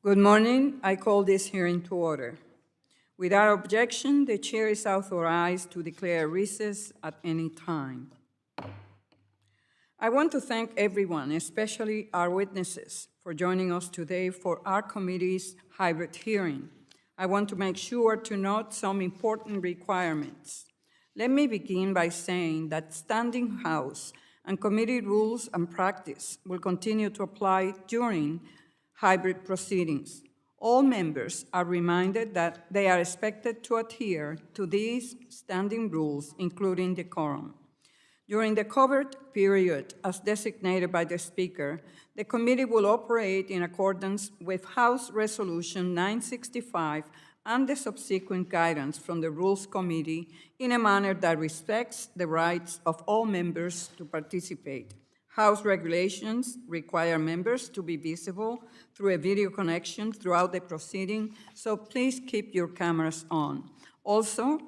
Good morning. I call this hearing to order. Without objection, the chair is authorized to declare recess at any time. I want to thank everyone, especially our witnesses, for joining us today for our committee's hybrid hearing. I want to make sure to note some important requirements. Let me begin by saying that Standing House and committee rules and practice will continue to apply during hybrid proceedings. All members are reminded that they are expected to adhere to these standing rules, including decorum. During the covered period, as designated by the Speaker, the committee will operate in accordance with House Resolution 965 and the subsequent guidance from the Rules Committee in a manner that respects the rights of all members to participate. House regulations require members to be visible through a video connection throughout the proceeding, so please keep your cameras on. Also,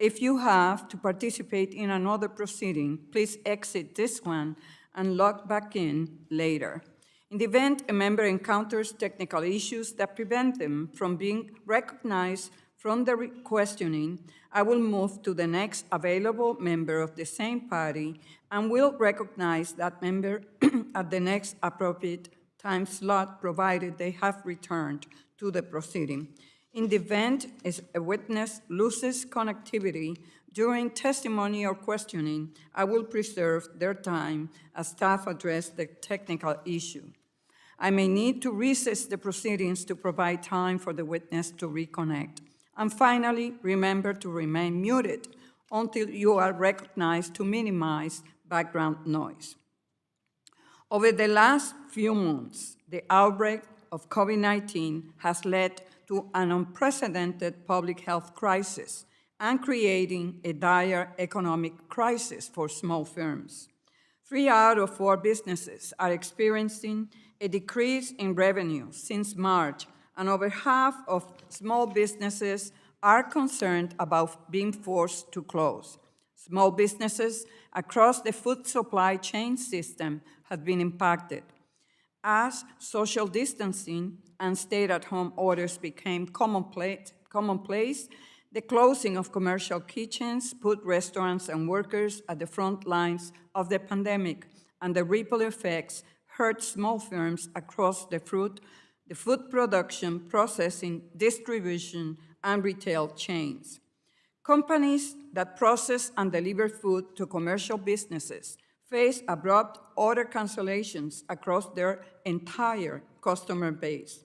if you have to participate in another proceeding, please exit this one and log back in later. In the event a member encounters technical issues that prevent them from being recognized from the questioning, I will move to the next available member of the same party and will recognize that member at the next appropriate time slot, provided they have returned to the proceeding. In the event a witness loses connectivity during testimony or questioning, I will preserve their time as staff address the technical issue. I may need to recess the proceedings to provide time for the witness to reconnect. And finally, remember to remain muted until you are recognized to minimize background noise. Over the last few months, the outbreak of COVID-19 has led to an unprecedented public health crisis and creating a dire economic crisis for small firms. 3 out of 4 businesses are experiencing a decrease in revenue since March, and over half of small businesses are concerned about being forced to close. Small businesses across the food supply chain system have been impacted. As social distancing and stay-at-home orders became commonplace, the closing of commercial kitchens put restaurants and workers at the front lines of the pandemic, and the ripple effects hurt small firms across the food production, processing, distribution, and retail chains. Companies that process and deliver food to commercial businesses face abrupt order cancellations across their entire customer base.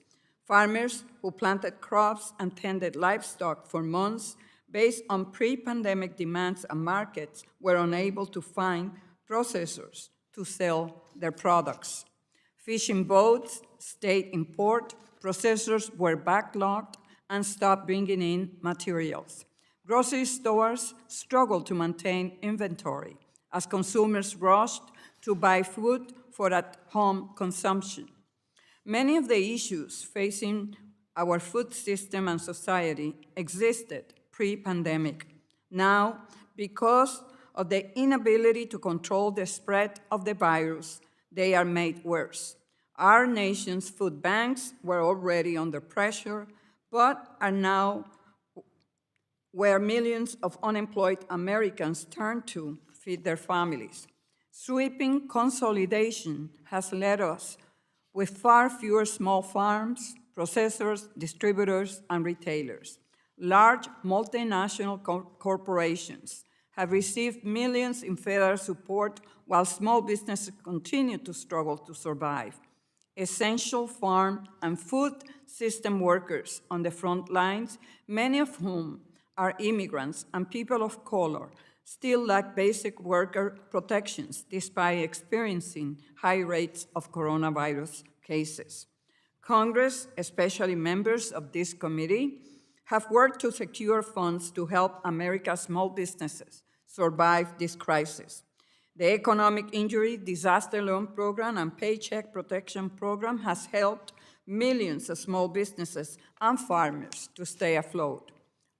Farmers who planted crops and tended livestock for months based on pre-pandemic demands and markets were unable to find processors to sell their products. Fishing boats stayed in port, processors were backlogged and stopped bringing in materials. Grocery stores struggled to maintain inventory as consumers rushed to buy food for at-home consumption. Many of the issues facing our food system and society existed pre-pandemic. Now, because of the inability to control the spread of the virus, they are made worse. Our nation's food banks were already under pressure, but are now where millions of unemployed Americans turn to feed their families. Sweeping consolidation has led us with far fewer small farms, processors, distributors, and retailers. Large multinational corporations have received millions in federal support while small businesses continue to struggle to survive. Essential farm and food system workers on the front lines, many of whom are immigrants and people of color, still lack basic worker protections despite experiencing high rates of coronavirus cases. Congress, especially members of this committee, have worked to secure funds to help America's small businesses survive this crisis. The Economic Injury Disaster Loan Program and Paycheck Protection Program has helped millions of small businesses and farmers to stay afloat.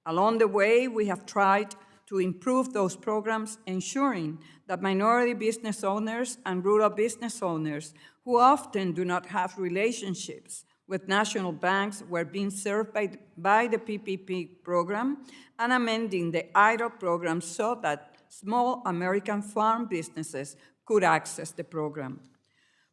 Along the way, we have tried to improve those programs, ensuring that minority business owners and rural business owners who often do not have relationships with national banks were being served by the PPP program and amending the IRO program so that small American farm businesses could access the program.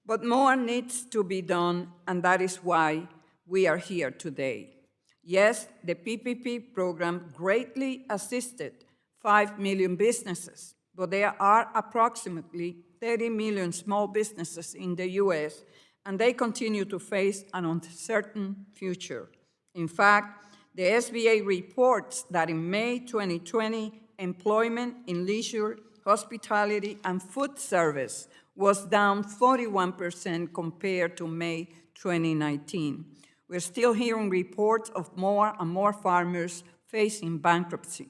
But more needs to be done, and that is why we are here today. Yes, the PPP program greatly assisted 5 million businesses, but there are approximately 30 million small businesses in the US, and they continue to face an uncertain future. In fact, the SBA reports that in May 2020, employment in leisure, hospitality, and food service was down 41% compared to May 2019. We're still hearing reports of more and more farmers facing bankruptcy.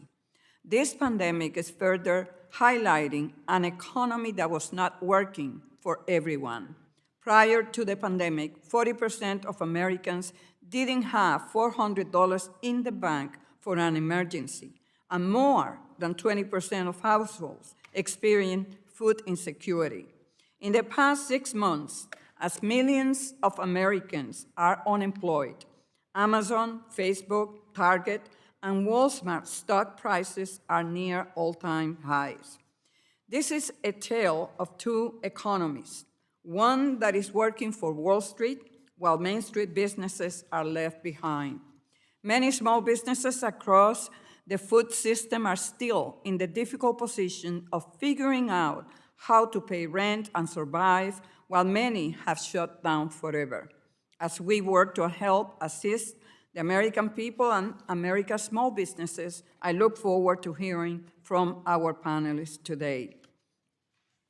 This pandemic is further highlighting an economy that was not working for everyone. Prior to the pandemic, 40% of Americans didn't have $400 in the bank for an emergency, and more than 20% of households experienced food insecurity. In the past 6 months, as millions of Americans are unemployed, Amazon, Facebook, Target, and Walmart stock prices are near all-time highs. This is a tale of two economies, one that is working for Wall Street, while Main Street businesses are left behind. Many small businesses across the food system are still in the difficult position of figuring out how to pay rent and survive, while many have shut down forever. As we work to help assist the American people and America's small businesses, I look forward to hearing from our panelists today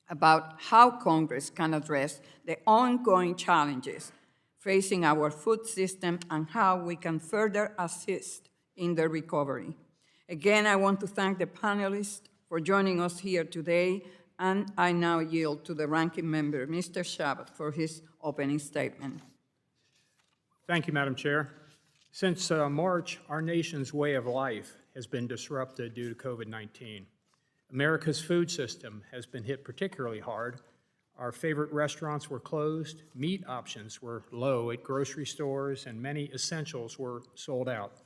about how Congress can address the ongoing challenges facing our food system and how we can further assist in the recovery. Again, I want to thank the panelists for joining us here today, and I now yield to the ranking member, Mr. Shabbat, for his opening statement. Thank you, Madam Chair. Since March, our nation's way of life has been disrupted due to COVID-19. America's food system has been hit particularly hard. Our favorite restaurants were closed, meat options were low at grocery stores, and many essentials were sold out.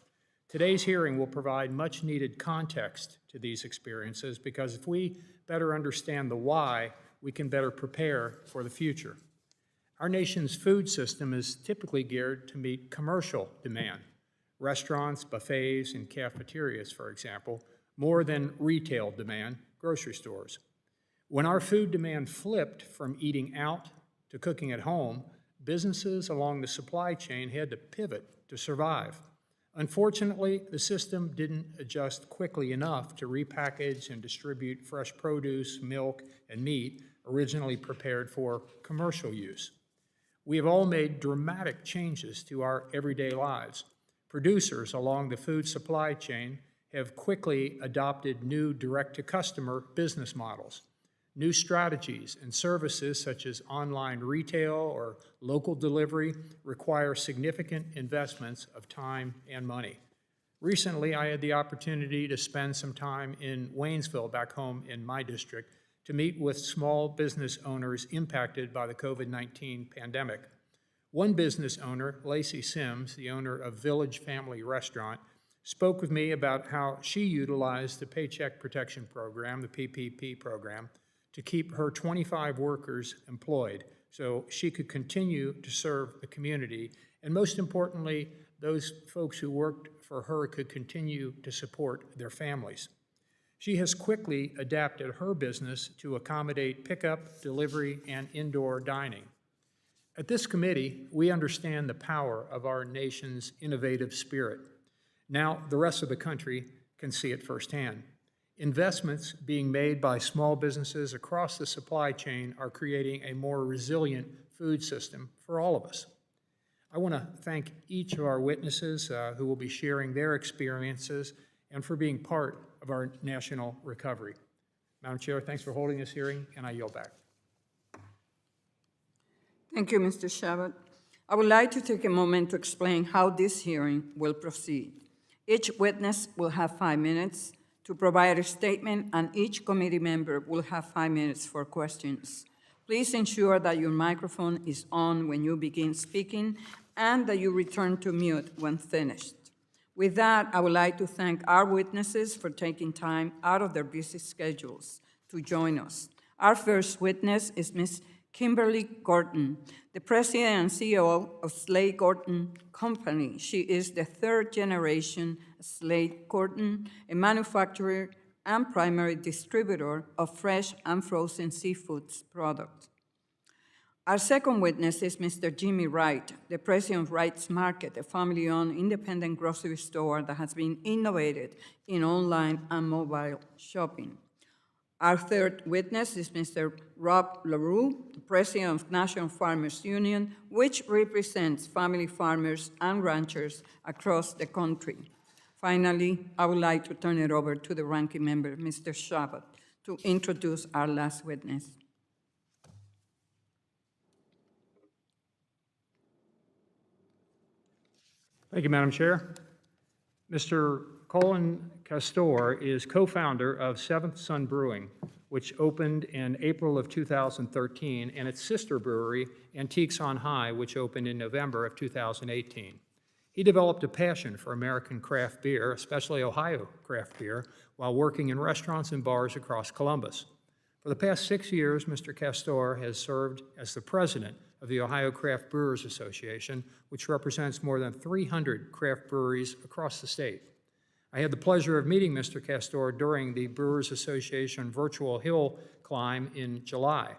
Today's hearing will provide much-needed context to these experiences because if we better understand the why, we can better prepare for the future. Our nation's food system is typically geared to meet commercial demand, restaurants, buffets, and cafeterias, for example, more than retail demand, grocery stores. When our food demand flipped from eating out to cooking at home, businesses along the supply chain had to pivot to survive. Unfortunately, the system didn't adjust quickly enough to repackage and distribute fresh produce, milk, and meat originally prepared for commercial use. We have all made dramatic changes to our everyday lives. Producers along the food supply chain have quickly adopted new direct-to-customer business models. New strategies and services such as online retail or local delivery require significant investments of time and money. Recently, I had the opportunity to spend some time in Waynesville, back home in my district, to meet with small business owners impacted by the COVID-19 pandemic. One business owner, Lacey Sims, the owner of Village Family Restaurant, spoke with me about how she utilized the Paycheck Protection Program, the PPP program, to keep her 25 workers employed so she could continue to serve the community. And most importantly, those folks who worked for her could continue to support their families. She has quickly adapted her business to accommodate pickup, delivery, and indoor dining. At this committee, we understand the power of our nation's innovative spirit. Now, the rest of the country can see it firsthand. Investments being made by small businesses across the supply chain are creating a more resilient food system for all of us. I want to thank each of our witnesses who will be sharing their experiences and for being part of our national recovery. Madam Chair, thanks for holding this hearing, and I yield back. Thank you, Mr. Shabbat. I would like to take a moment to explain how this hearing will proceed. Each witness will have 5 minutes to provide a statement, and each committee member will have 5 minutes for questions. Please ensure that your microphone is on when you begin speaking, and that you return to mute when finished. With that, I would like to thank our witnesses for taking time out of their busy schedules to join us. Our first witness is Ms. Kimberly Gordon, the president and CEO of Slade Gordon Company. She is the third generation Slade Gordon, a manufacturer and primary distributor of fresh and frozen seafoods products. Our second witness is Mr. Jimmy Wright, the president of Wright's Market, a family-owned independent grocery store that has been innovated in online and mobile shopping. Our third witness is Mr. Rob LaRue, the president of National Farmers Union, which represents family farmers and ranchers across the country. Finally, I would like to turn it over to the ranking member, Mr. Shabbat, to introduce our last witness. Thank you, Madam Chair. Mr. Colin Castor is co-founder of Seventh Son Brewing, which opened in April of 2013, and its sister brewery, Antiques on High, which opened in November of 2018. He developed a passion for American craft beer, especially Ohio craft beer, while working in restaurants and bars across Columbus. For the past 6 years, Mr. Castor has served as the president of the Ohio Craft Brewers Association, which represents more than 300 craft breweries across the state. I had the pleasure of meeting Mr. Castor during the Brewers Association virtual hill climb in July.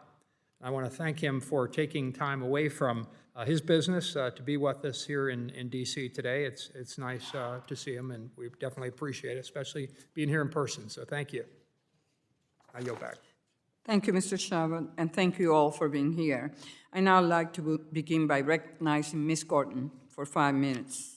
I want to thank him for taking time away from his business to be with us here in DC today. It's nice to see him, and we definitely appreciate it, especially being here in person. So thank you. I yield back. Thank you, Mr. Shabbat, and thank you all for being here. I now like to begin by recognizing Ms. Gordon for 5 minutes.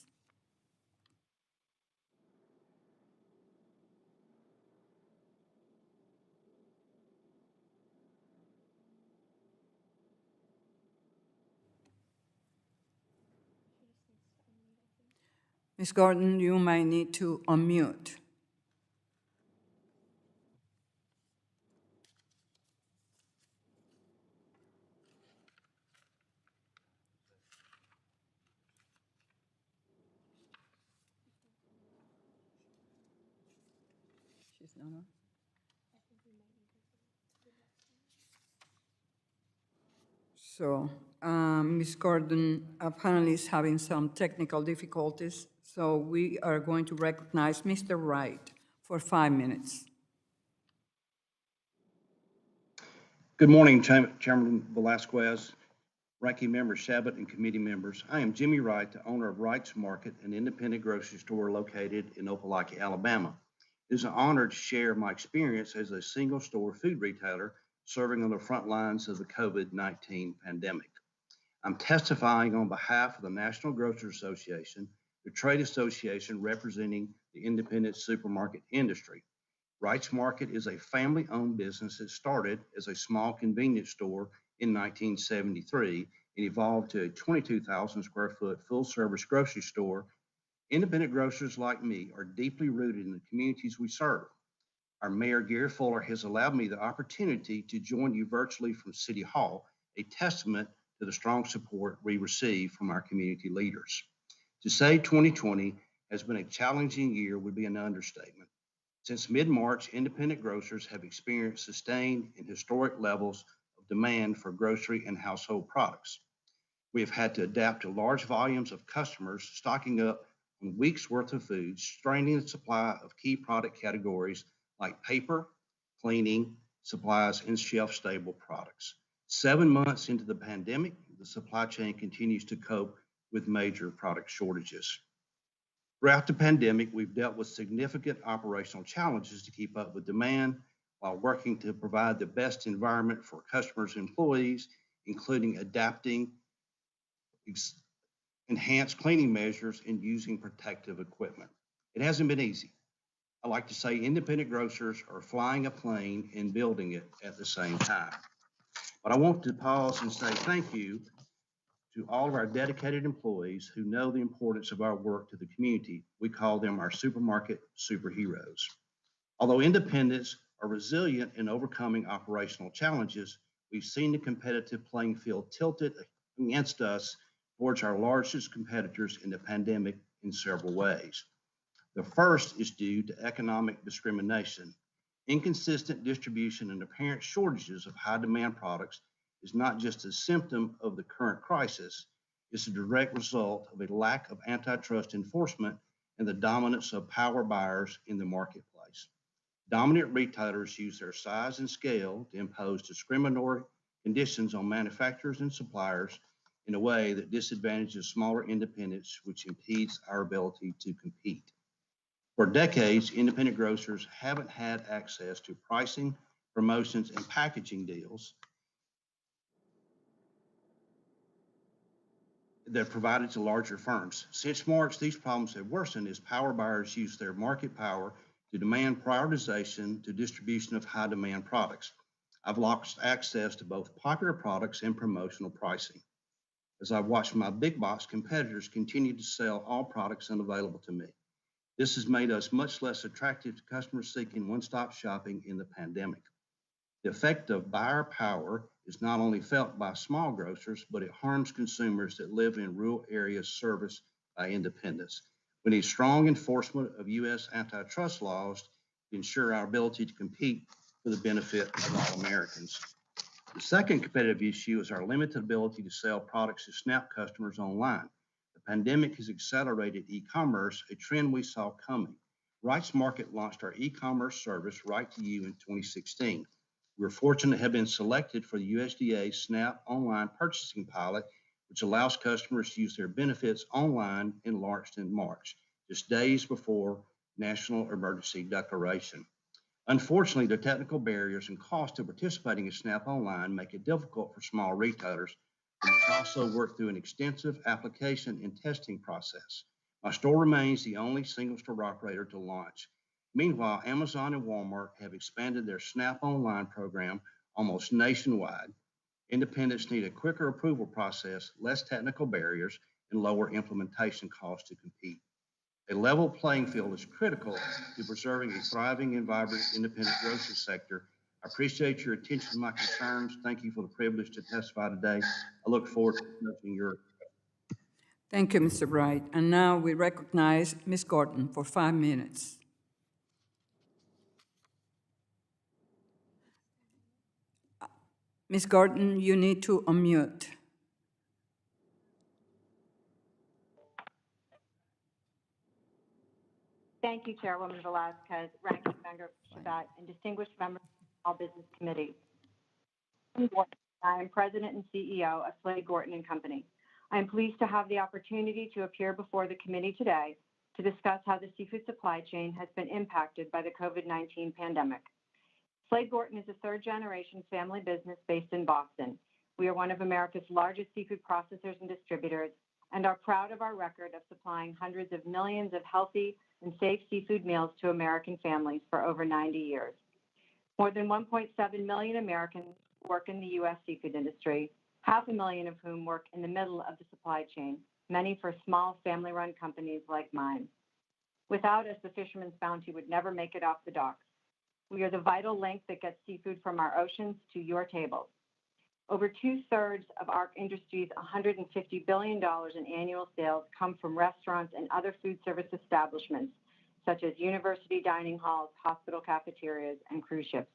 Ms. Gordon, you might need to unmute. She's not on. So, Ms. Gordon apparently is having some technical difficulties, so we are going to recognize Mr. Wright for 5 minutes. Good morning, Chairman Velasquez, Ranking Member Shabbat, and committee members. I am Jimmy Wright, the owner of Wright's Market, an independent grocery store located in Opelika, Alabama. It is an honor to share my experience as a single-store food retailer serving on the front lines of the COVID-19 pandemic. I'm testifying on behalf of the National Grocers Association, the trade association representing the independent supermarket industry. Wright's Market is a family-owned business that started as a small convenience store in 1973 and evolved to a 22,000 square foot full-service grocery store. Independent grocers like me are deeply rooted in the communities we serve. Our Mayor, Gary Fuller, has allowed me the opportunity to join you virtually from City Hall, a testament to the strong support we receive from our community leaders. To say 2020 has been a challenging year would be an understatement. Since mid-March, independent grocers have experienced sustained and historic levels of demand for grocery and household products. We have had to adapt to large volumes of customers stocking up on weeks' worth of food, straining the supply of key product categories like paper, cleaning, supplies, and shelf-stable products. 7 months into the pandemic, the supply chain continues to cope with major product shortages. Throughout the pandemic, we've dealt with significant operational challenges to keep up with demand while working to provide the best environment for customers and employees, including adapting enhanced cleaning measures and using protective equipment. It hasn't been easy. I like to say independent grocers are flying a plane and building it at the same time. But I want to pause and say thank you to all of our dedicated employees who know the importance of our work to the community. We call them our supermarket superheroes. Although independents are resilient in overcoming operational challenges, we've seen the competitive playing field tilted against us towards our largest competitors in the pandemic in several ways. The first is due to economic discrimination. Inconsistent distribution and apparent shortages of high demand products is not just a symptom of the current crisis, it's a direct result of a lack of antitrust enforcement and the dominance of power buyers in the marketplace. Dominant retailers use their size and scale to impose discriminatory conditions on manufacturers and suppliers in a way that disadvantages smaller independents, which impedes our ability to compete. For decades, independent grocers haven't had access to pricing, promotions, and packaging deals that are provided to larger firms. Since March, these problems have worsened as power buyers use their market power to demand prioritization to distribution of high demand products. I've lost access to both popular products and promotional pricing, as I've watched my big box competitors continue to sell all products unavailable to me. This has made us much less attractive to customers seeking one-stop shopping in the pandemic. The effect of buyer power is not only felt by small grocers, but it harms consumers that live in rural areas serviced by independents. We need strong enforcement of U.S. antitrust laws to ensure our ability to compete for the benefit of all Americans. The second competitive issue is our limited ability to sell products to SNAP customers online. The pandemic has accelerated e-commerce, a trend we saw coming. Rights Market launched our e-commerce service, Right to You, in 2016. We're fortunate to have been selected for the USDA SNAP online purchasing pilot, which allows customers to use their benefits online and launched in March, just days before National Emergency Declaration. Unfortunately, the technical barriers and cost of participating in SNAP Online make it difficult for small retailers, and must also work through an extensive application and testing process. My store remains the only single store operator to launch. Meanwhile, Amazon and Walmart have expanded their SNAP Online program almost nationwide. Independents need a quicker approval process, less technical barriers, and lower implementation costs to compete. A level playing field is critical to preserving a thriving and vibrant independent grocery sector. I appreciate your attention to my concerns. Thank you for the privilege to testify today. I look forward to addressing your. Thank you, Mr. Bright. And now we recognize Ms. Gordon for 5 minutes. Ms. Gordon, you need to unmute. Thank you, Chairwoman Velasquez, Ranking Member Shabbat, and distinguished members of the Small Business Committee. I am President and CEO of Slade Gorton and Company. I am pleased to have the opportunity to appear before the committee today to discuss how the seafood supply chain has been impacted by the COVID-19 pandemic. Slade Gorton is a third-generation family business based in Boston. We are one of America's largest seafood processors and distributors and are proud of our record of supplying hundreds of millions of healthy and safe seafood meals to American families for over 90 years. More than 1.7 million Americans work in the U.S. seafood industry, 500,000 of whom work in the middle of the supply chain, many for small family-run companies like mine. Without us, the fisherman's bounty would never make it off the docks. We are the vital link that gets seafood from our oceans to your tables. Over 2/3 of our industry's $150 billion in annual sales come from restaurants and other food service establishments, such as university dining halls, hospital cafeterias, and cruise ships.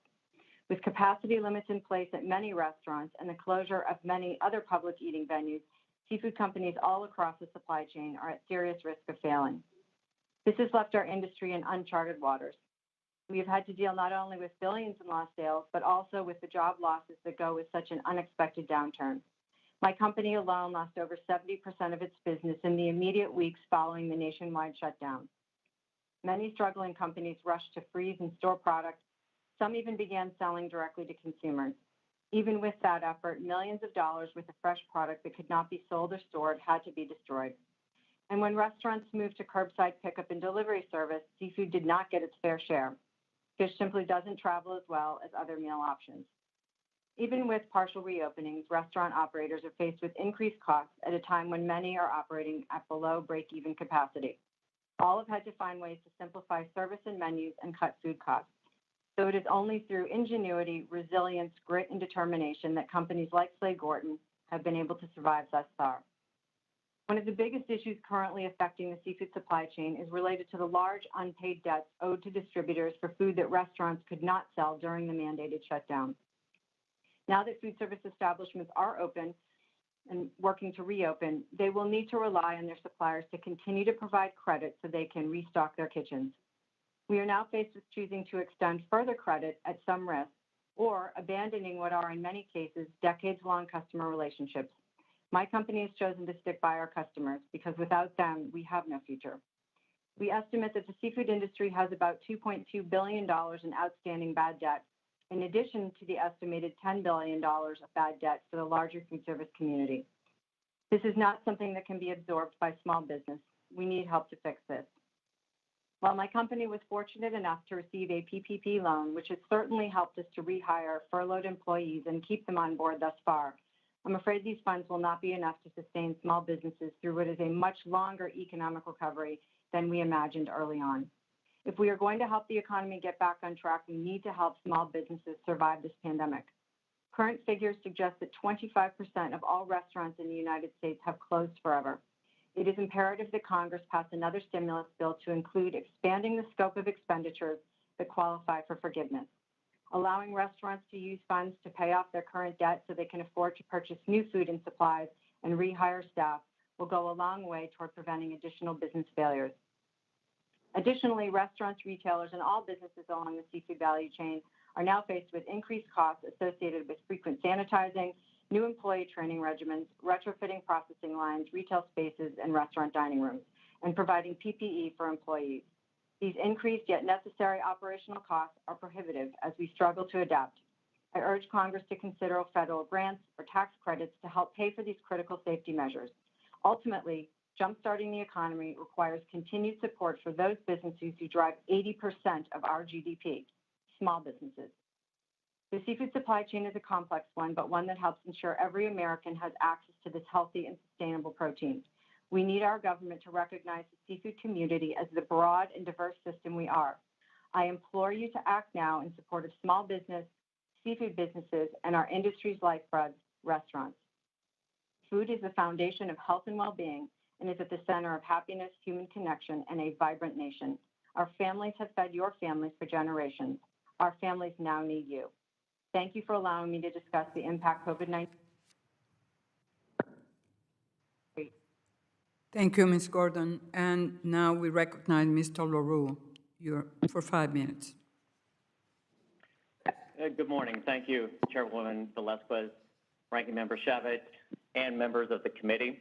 With capacity limits in place at many restaurants and the closure of many other public eating venues, seafood companies all across the supply chain are at serious risk of failing. This has left our industry in uncharted waters. We have had to deal not only with billions in lost sales, but also with the job losses that go with such an unexpected downturn. My company alone lost over 70% of its business in the immediate weeks following the nationwide shutdown. Many struggling companies rushed to freeze and store products. Some even began selling directly to consumers. Even with that effort, millions of dollars worth of fresh product that could not be sold or stored had to be destroyed. And when restaurants moved to curbside pickup and delivery service, seafood did not get its fair share. Fish simply doesn't travel as well as other meal options. Even with partial reopenings, restaurant operators are faced with increased costs at a time when many are operating at below break-even capacity. All have had to find ways to simplify service and menus and cut food costs. So it is only through ingenuity, resilience, grit, and determination that companies like Slade Gorton have been able to survive thus far. One of the biggest issues currently affecting the seafood supply chain is related to the large unpaid debts owed to distributors for food that restaurants could not sell during the mandated shutdown. Now that food service establishments are open and working to reopen, they will need to rely on their suppliers to continue to provide credit so they can restock their kitchens. We are now faced with choosing to extend further credit at some risk or abandoning what are in many cases decades-long customer relationships. My company has chosen to stick by our customers because without them, we have no future. We estimate that the seafood industry has about $2.2 billion in outstanding bad debt, in addition to the estimated $10 billion of bad debt for the larger food service community. This is not something that can be absorbed by small business. We need help to fix this. While my company was fortunate enough to receive a PPP loan, which has certainly helped us to rehire furloughed employees and keep them on board thus far, I'm afraid these funds will not be enough to sustain small businesses through what is a much longer economic recovery than we imagined early on. If we are going to help the economy get back on track, we need to help small businesses survive this pandemic. Current figures suggest that 25% of all restaurants in the United States have closed forever. It is imperative that Congress pass another stimulus bill to include expanding the scope of expenditures that qualify for forgiveness. Allowing restaurants to use funds to pay off their current debt so they can afford to purchase new food and supplies and rehire staff will go a long way toward preventing additional business failures. Additionally, restaurants, retailers, and all businesses along the seafood value chain are now faced with increased costs associated with frequent sanitizing, new employee training regimens, retrofitting processing lines, retail spaces, and restaurant dining rooms, and providing PPE for employees. These increased yet necessary operational costs are prohibitive as we struggle to adapt. I urge Congress to consider federal grants or tax credits to help pay for these critical safety measures. Ultimately, jumpstarting the economy requires continued support for those businesses who drive 80% of our GDP, small businesses. The seafood supply chain is a complex one, but one that helps ensure every American has access to this healthy and sustainable protein. We need our government to recognize the seafood community as the broad and diverse system we are. I implore you to act now in support of small business, seafood businesses, and our industry's lifeblood, restaurants. Food is the foundation of health and well-being and is at the center of happiness, human connection, and a vibrant nation. Our families have fed your families for generations. Our families now need you. Thank you for allowing me to discuss the impact COVID-19. Thank you, Ms. Gordon. And now we recognize Mr. LaRue for 5 minutes. Good morning. Thank you, Chairwoman Velasquez, Ranking Member Shabbat, and members of the committee.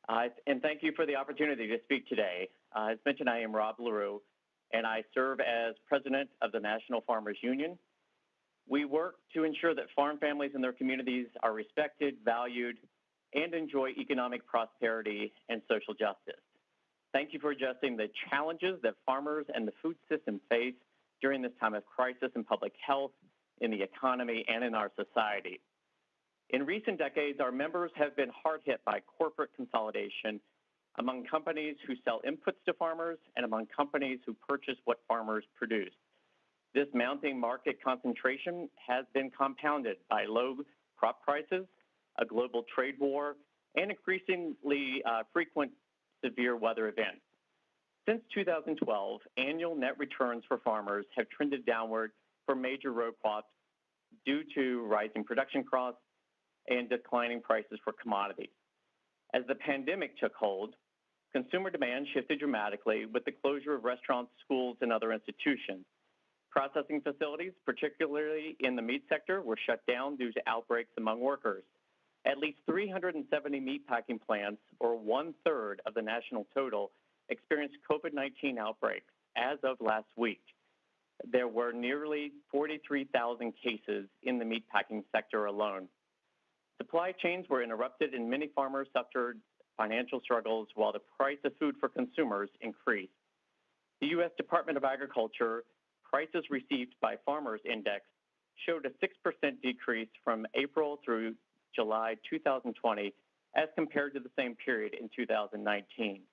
And thank you for the opportunity to speak today. As mentioned, I am Rob LaRue, and I serve as president of the National Farmers Union. We work to ensure that farm families and their communities are respected, valued, and enjoy economic prosperity and social justice. Thank you for addressing the challenges that farmers and the food system face during this time of crisis in public health, in the economy, and in our society. In recent decades, our members have been hard hit by corporate consolidation among companies who sell inputs to farmers and among companies who purchase what farmers produce. This mounting market concentration has been compounded by low crop prices, a global trade war, and increasingly frequent severe weather events. Since 2012, annual net returns for farmers have trended downward for major row crops due to rising production costs and declining prices for commodities. As the pandemic took hold, consumer demand shifted dramatically with the closure of restaurants, schools, and other institutions. Processing facilities, particularly in the meat sector, were shut down due to outbreaks among workers. At least 370 meatpacking plants, or 1/3 of the national total, experienced COVID-19 outbreaks as of last week. There were nearly 43,000 cases in the meatpacking sector alone. Supply chains were interrupted and many farmers suffered financial struggles while the price of food for consumers increased. The U.S. Department of Agriculture Prices Received by Farmers Index showed a 6% decrease from April through July 2020 as compared to the same period in 2019.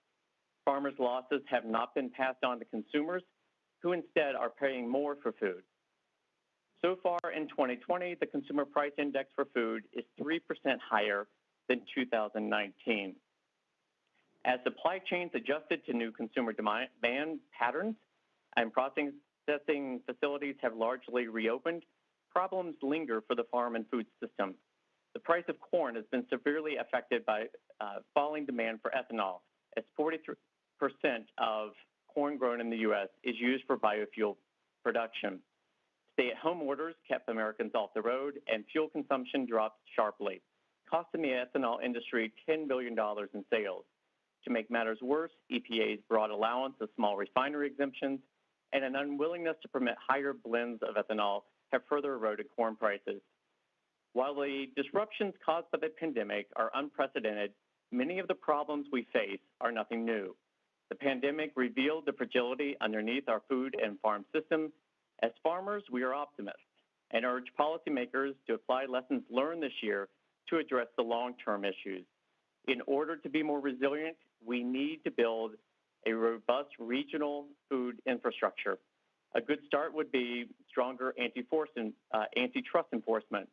Farmers' losses have not been passed on to consumers, who instead are paying more for food. So far in 2020, the Consumer Price Index for food is 3% higher than 2019. As supply chains adjusted to new consumer demand patterns and processing facilities have largely reopened, problems linger for the farm and food system. The price of corn has been severely affected by falling demand for ethanol, as 43% of corn grown in the U.S. is used for biofuel production. Stay-at-home orders kept Americans off the road, and fuel consumption dropped sharply, costing the ethanol industry $10 billion in sales. To make matters worse, EPA's broad allowance of small refinery exemptions and an unwillingness to permit higher blends of ethanol have further eroded corn prices. While the disruptions caused by the pandemic are unprecedented, many of the problems we face are nothing new. The pandemic revealed the fragility underneath our food and farm system. As farmers, we are optimists and urge policymakers to apply lessons learned this year to address the long-term issues. In order to be more resilient, we need to build a robust regional food infrastructure. A good start would be stronger antitrust enforcement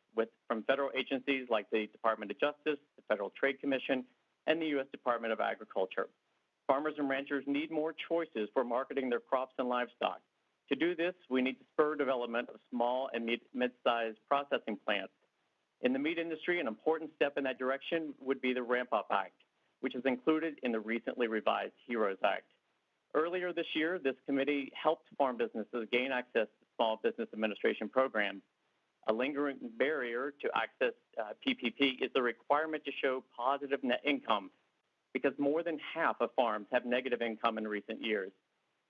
from federal agencies like the Department of Justice, the Federal Trade Commission, and the U.S. Department of Agriculture. Farmers and ranchers need more choices for marketing their crops and livestock. To do this, we need to spur development of small and mid-sized processing plants. In the meat industry, an important step in that direction would be the Ramp-Up Act, which is included in the recently revised HEROES Act. Earlier this year, this committee helped farm businesses gain access to Small Business Administration programs. A lingering barrier to access PPP is the requirement to show positive net income, because more than half of farms have negative income in recent years.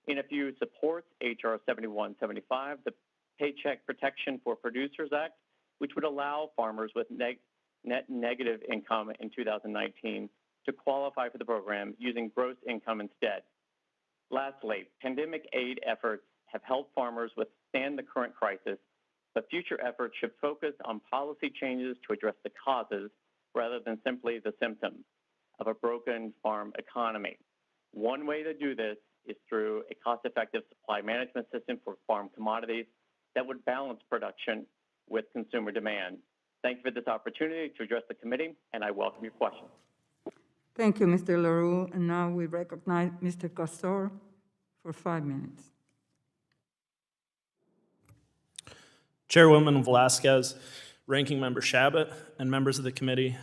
NFU supports H.R. 7175, the Paycheck Protection for Producers Act, which would allow farmers with net negative income in 2019 to qualify for the program using gross income instead. Lastly, pandemic aid efforts have helped farmers withstand the current crisis, but future efforts should focus on policy changes to address the causes rather than simply the symptoms of a broken farm economy. One way to do this is through a cost-effective supply management system for farm commodities that would balance production with consumer demand. Thank you for this opportunity to address the committee, and I welcome your questions. Thank you, Mr. LaRue. And now we recognize Mr. Castor for 5 minutes. Chairwoman Velasquez, Ranking Member Shabbat, and members of the committee,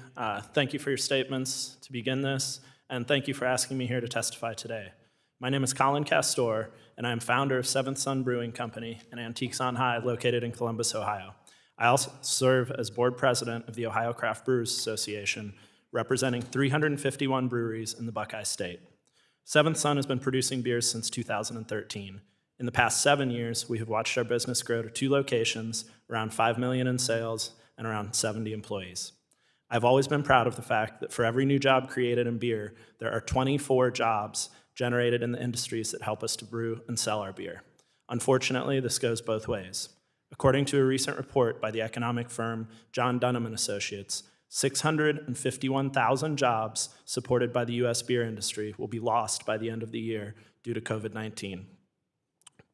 thank you for your statements to begin this, and thank you for asking me here to testify today. My name is Colin Castor, and I am founder of Seventh Son Brewing Company in Antiques on High, located in Columbus, Ohio. I also serve as board president of the Ohio Craft Brewers Association, representing 351 breweries in the Buckeye State. Seventh Son has been producing beers since 2013. In the past 7 years, we have watched our business grow to 2 locations, around $5 million in sales, and around 70 employees. I've always been proud of the fact that for every new job created in beer, there are 24 jobs generated in the industries that help us to brew and sell our beer. Unfortunately, this goes both ways. According to a recent report by the economic firm John Dunham & Associates, 651,000 jobs supported by the U.S. beer industry will be lost by the end of the year due to COVID-19.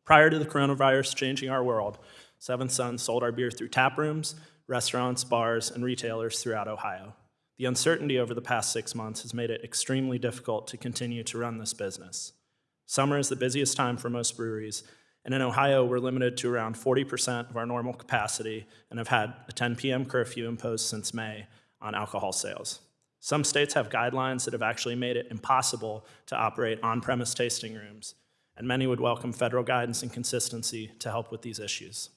Prior to the coronavirus changing our world, Seventh Son sold our beer through tap rooms, restaurants, bars, and retailers throughout Ohio. The uncertainty over the past 6 months has made it extremely difficult to continue to run this business. Summer is the busiest time for most breweries, and in Ohio, we're limited to around 40% of our normal capacity and have had a 10 p.m. curfew imposed since May on alcohol sales. Some states have guidelines that have actually made it impossible to operate on-premise tasting rooms, and many would welcome federal guidance and consistency to help with these issues.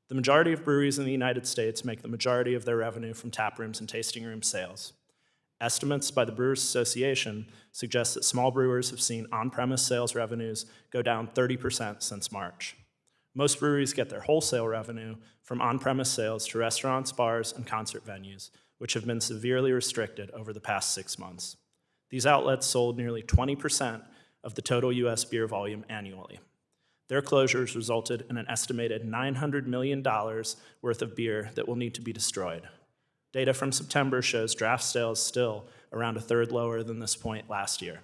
The majority of breweries in the United States make the majority of their revenue from tap rooms and tasting room sales. Estimates by the Brewers Association suggest that small brewers have seen on-premise sales revenues go down 30% since March. Most breweries get their wholesale revenue from on-premise sales to restaurants, bars, and concert venues, which have been severely restricted over the past 6 months. These outlets sold nearly 20% of the total U.S. beer volume annually. Their closures resulted in an estimated $900 million worth of beer that will need to be destroyed. Data from September shows draft sales still around a third lower than this point last year.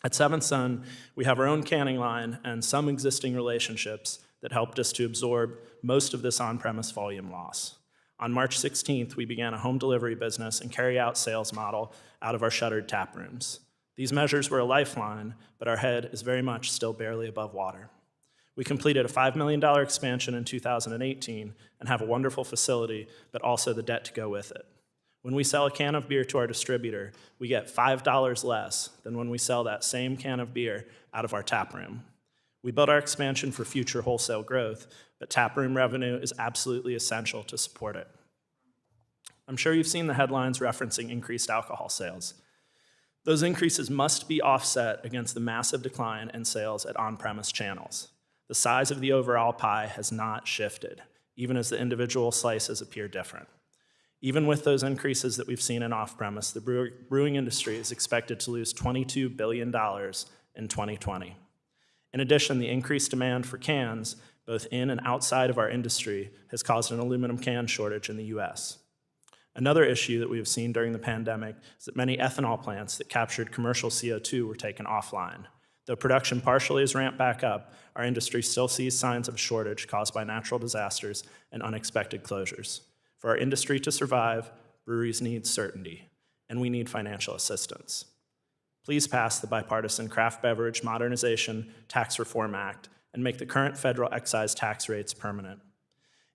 At Seventh Son, we have our own canning line and some existing relationships that helped us to absorb most of this on-premise volume loss. On March 16th, we began a home delivery business and carry-out sales model out of our shuttered tap rooms. These measures were a lifeline, but our head is very much still barely above water. We completed a $5 million expansion in 2018 and have a wonderful facility, but also the debt to go with it. When we sell a can of beer to our distributor, we get $5 less than when we sell that same can of beer out of our tap room. We built our expansion for future wholesale growth, but taproom revenue is absolutely essential to support it. I'm sure you've seen the headlines referencing increased alcohol sales. Those increases must be offset against the massive decline in sales at on-premise channels. The size of the overall pie has not shifted, even as the individual slices appear different. Even with those increases that we've seen in off-premise, the brewing industry is expected to lose $22 billion in 2020. In addition, the increased demand for cans, both in and outside of our industry, has caused an aluminum can shortage in the US. Another issue that we have seen during the pandemic is that many ethanol plants that captured commercial CO2 were taken offline. Though production partially has ramped back up, our industry still sees signs of a shortage caused by natural disasters and unexpected closures. For our industry to survive, breweries need certainty, and we need financial assistance. Please pass the bipartisan Craft Beverage Modernization Tax Reform Act and make the current federal excise tax rates permanent.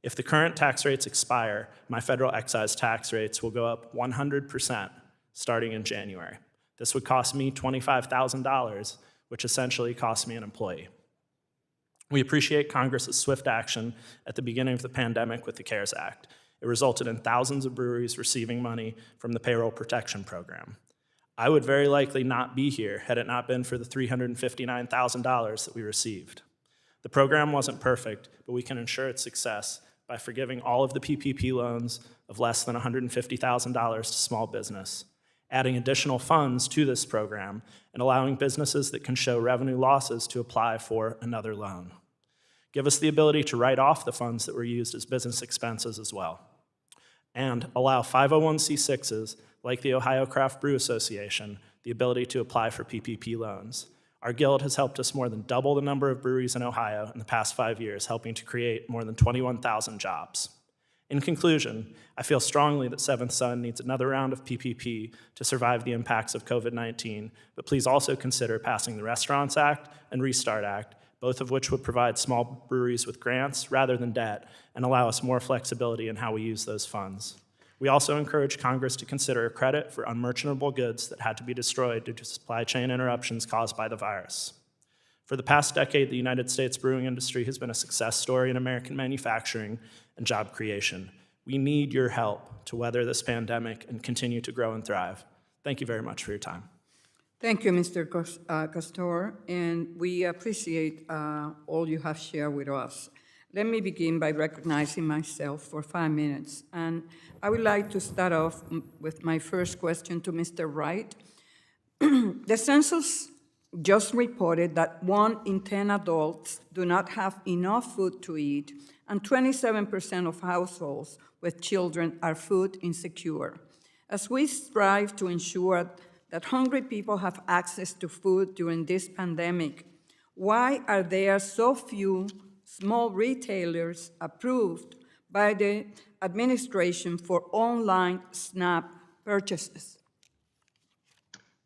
If the current tax rates expire, my federal excise tax rates will go up 100% starting in January. This would cost me $25,000, which essentially costs me an employee. We appreciate Congress's swift action at the beginning of the pandemic with the CARES Act. It resulted in thousands of breweries receiving money from the Payroll Protection Program. I would very likely not be here had it not been for the $359,000 that we received. The program wasn't perfect, but we can ensure its success by forgiving all of the PPP loans of less than $150,000 to small business, adding additional funds to this program, and allowing businesses that can show revenue losses to apply for another loan. Give us the ability to write off the funds that were used as business expenses as well, and allow 501c6s, like the Ohio Craft Brew Association, the ability to apply for PPP loans. Our guild has helped us more than double the number of breweries in Ohio in the past 5 years, helping to create more than 21,000 jobs. In conclusion, I feel strongly that Seventh Son needs another round of PPP to survive the impacts of COVID-19, but please also consider passing the Restaurants Act and Restart Act, both of which would provide small breweries with grants rather than debt and allow us more flexibility in how we use those funds. We also encourage Congress to consider a credit for unmerchantable goods that had to be destroyed due to supply chain interruptions caused by the virus. For the past decade, the United States brewing industry has been a success story in American manufacturing and job creation. We need your help to weather this pandemic and continue to grow and thrive. Thank you very much for your time. Thank you, Mr. Castor, and we appreciate all you have shared with us. Let me begin by recognizing myself for 5 minutes, and I would like to start off with my first question to Mr. Wright. The census just reported that 1 in 10 adults do not have enough food to eat, and 27% of households with children are food insecure. As we strive to ensure that hungry people have access to food during this pandemic, why are there so few small retailers approved by the administration for online SNAP purchases?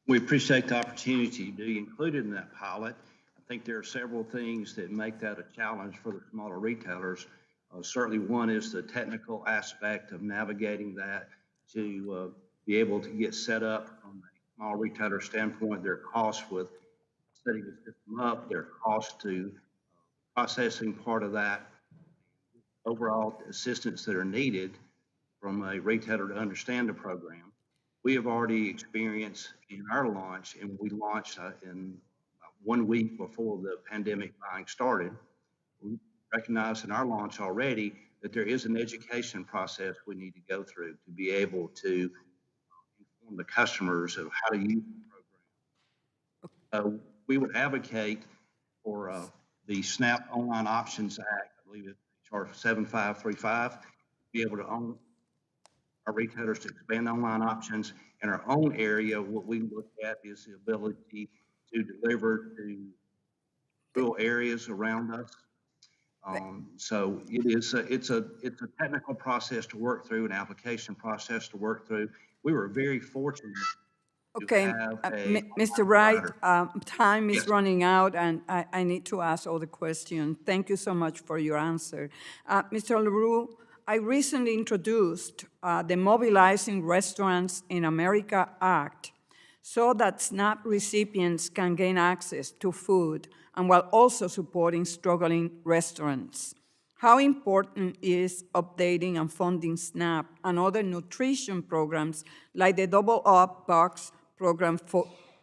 We appreciate the opportunity to be included in that pilot. I think there are several things that make that a challenge for the smaller retailers. Certainly one is the technical aspect of navigating that to be able to get set up from a small retailer standpoint, their costs with setting the system up, their cost to processing part of that, overall assistance that are needed from a retailer to understand the program. We have already experienced in our launch, and we launched in 1 week before the pandemic buying started. We recognized in our launch already that there is an education process we need to go through to be able to inform the customers of how to use the program. We would advocate for the SNAP Online Options Act, I believe it's HR 7535, be able to own our retailers to expand online options. In our own area, what we look at is the ability to deliver to rural areas around us. So it's a technical process to work through, an application process to work through. We were very fortunate. Okay, have a Mr. Wright, provider. time is Yes. running out, and I need to ask all the questions. Thank you so much for your answer. Mr. LaRue, I recently introduced the Mobilizing Restaurants in America Act so that SNAP recipients can gain access to food and while also supporting struggling restaurants. How important is updating and funding SNAP and other nutrition programs like the Double Up Box program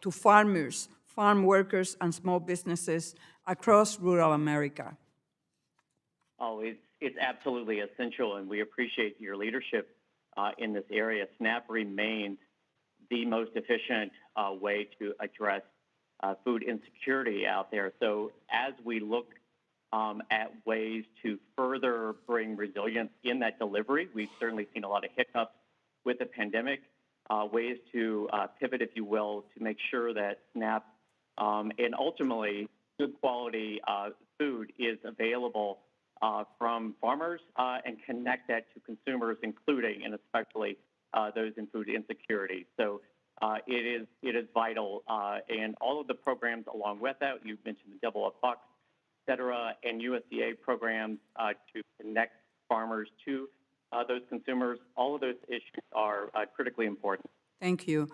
to farmers, farm workers, and small businesses across rural America? Oh, it's absolutely essential, and we appreciate your leadership in this area. SNAP remains the most efficient way to address food insecurity out there. So as we look at ways to further bring resilience in that delivery, we've certainly seen a lot of hiccups with the pandemic, ways to pivot, if you will, to make sure that SNAP and ultimately good quality food is available from farmers and connect that to consumers, including and especially those in food insecurity. So it is vital, and all of the programs along with that, you mentioned the Double Up Box, et cetera, and USDA programs to connect farmers to those consumers, all of those issues are critically important. Thank you.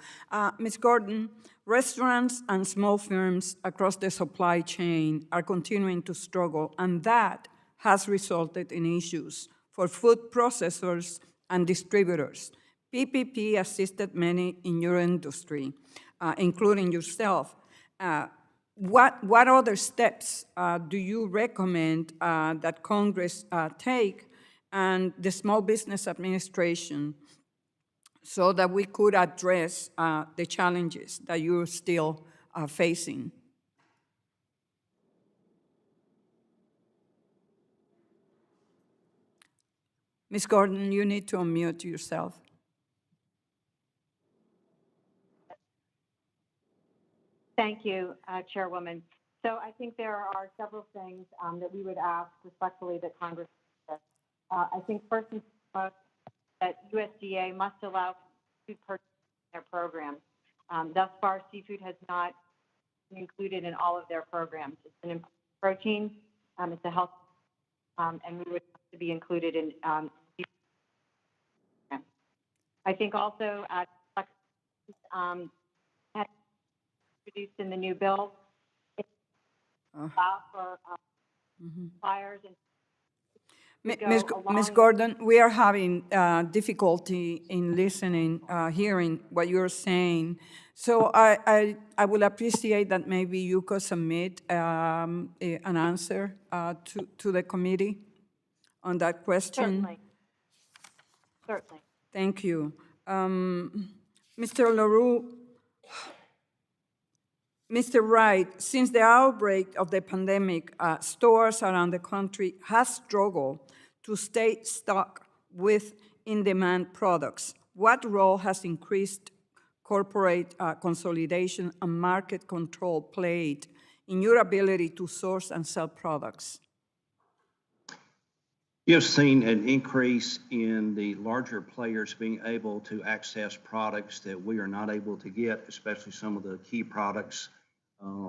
Ms. Gordon, restaurants and small firms across the supply chain are continuing to struggle, and that has resulted in issues for food processors and distributors. PPP assisted many in your industry, including yourself. What other steps do you recommend that Congress take and the Small Business Administration so that we could address the challenges that you're still facing? Ms. Gordon, you need to unmute yourself. Thank you, Chairwoman. So I think there are several things that we would ask respectfully that Congress does. I think first and foremost that USDA must allow food purchase in their programs. Thus far, seafood has not been included in all of their programs. It's an important protein, it's a health, and we would have to be included in seafood. I think also introduced in the new bill, it allows for suppliers and Ms. Gordon, we are having difficulty in listening, hearing what you're saying. So I would appreciate that maybe you could submit an answer to the committee on that question. Certainly. Certainly. Thank you. Mr. LaRue, Mr. Wright, since the outbreak of the pandemic, stores around the country have struggled to stay stocked with in-demand products. What role has increased corporate consolidation and market control played in your ability to source and sell products? You've seen an increase in the larger players being able to access products that we are not able to get, especially some of the key products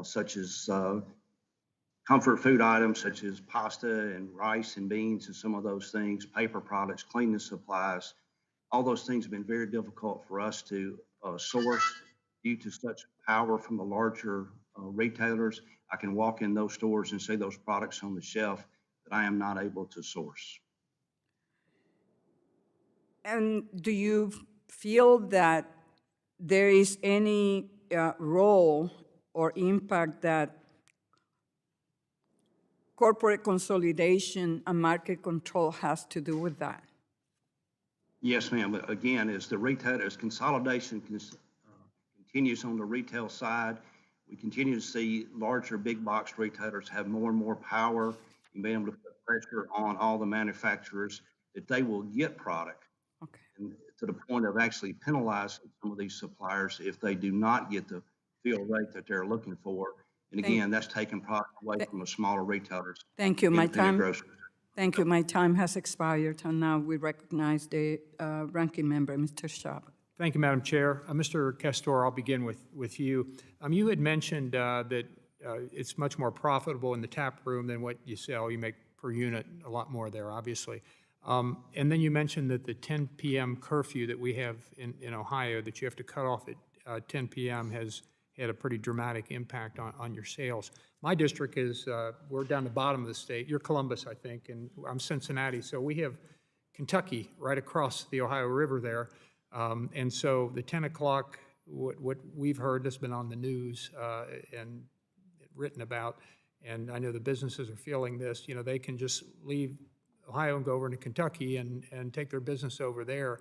such as comfort food items such as pasta and rice and beans and some of those things, paper products, cleaning supplies. All those things have been very difficult for us to source due to such power from the larger retailers. I can walk in those stores and see those products on the shelf that I am not able to source. And do you feel that there is any role or impact that corporate consolidation and market control has to do with that? Yes, ma'am. Again, as the retailers consolidation continues on the retail side, we continue to see larger big box retailers have more and more power in being able to put pressure on all the manufacturers that they will get product. Okay. And to the point of actually penalizing some of these suppliers if they do not get the fill rate that they're looking for. And again, that's taking product away from the smaller retailers. Thank you. My independent time. grocers. Thank you. My time has expired, and now we recognize the ranking member, Mr. Schaub. Thank you, Madam Chair. Mr. Castor, I'll begin with you. You had mentioned that it's much more profitable in the tap room than what you sell. You make per unit a lot more there, obviously. And then you mentioned that the 10 p.m. curfew that we have in Ohio, that you have to cut off at 10 p.m. has had a pretty dramatic impact on your sales. My district is, we're down the bottom of the state. You're Columbus, I think, and I'm Cincinnati. So we have Kentucky right across the Ohio River there. And so the 10 o'clock, what we've heard that's been on the news and written about, and I know the businesses are feeling this, you know, they can just leave Ohio and go over to Kentucky and take their business over there.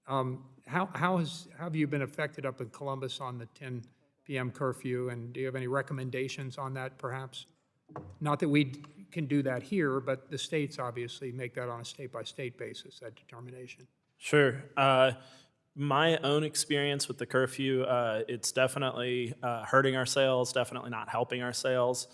How have you been affected up in Columbus on the 10 p.m. curfew, and do you have any recommendations on that, perhaps? Not that we can do that here, but the states obviously make that on a state-by-state basis, that determination. Sure. My own experience with the curfew, it's definitely hurting our sales, definitely not helping our sales.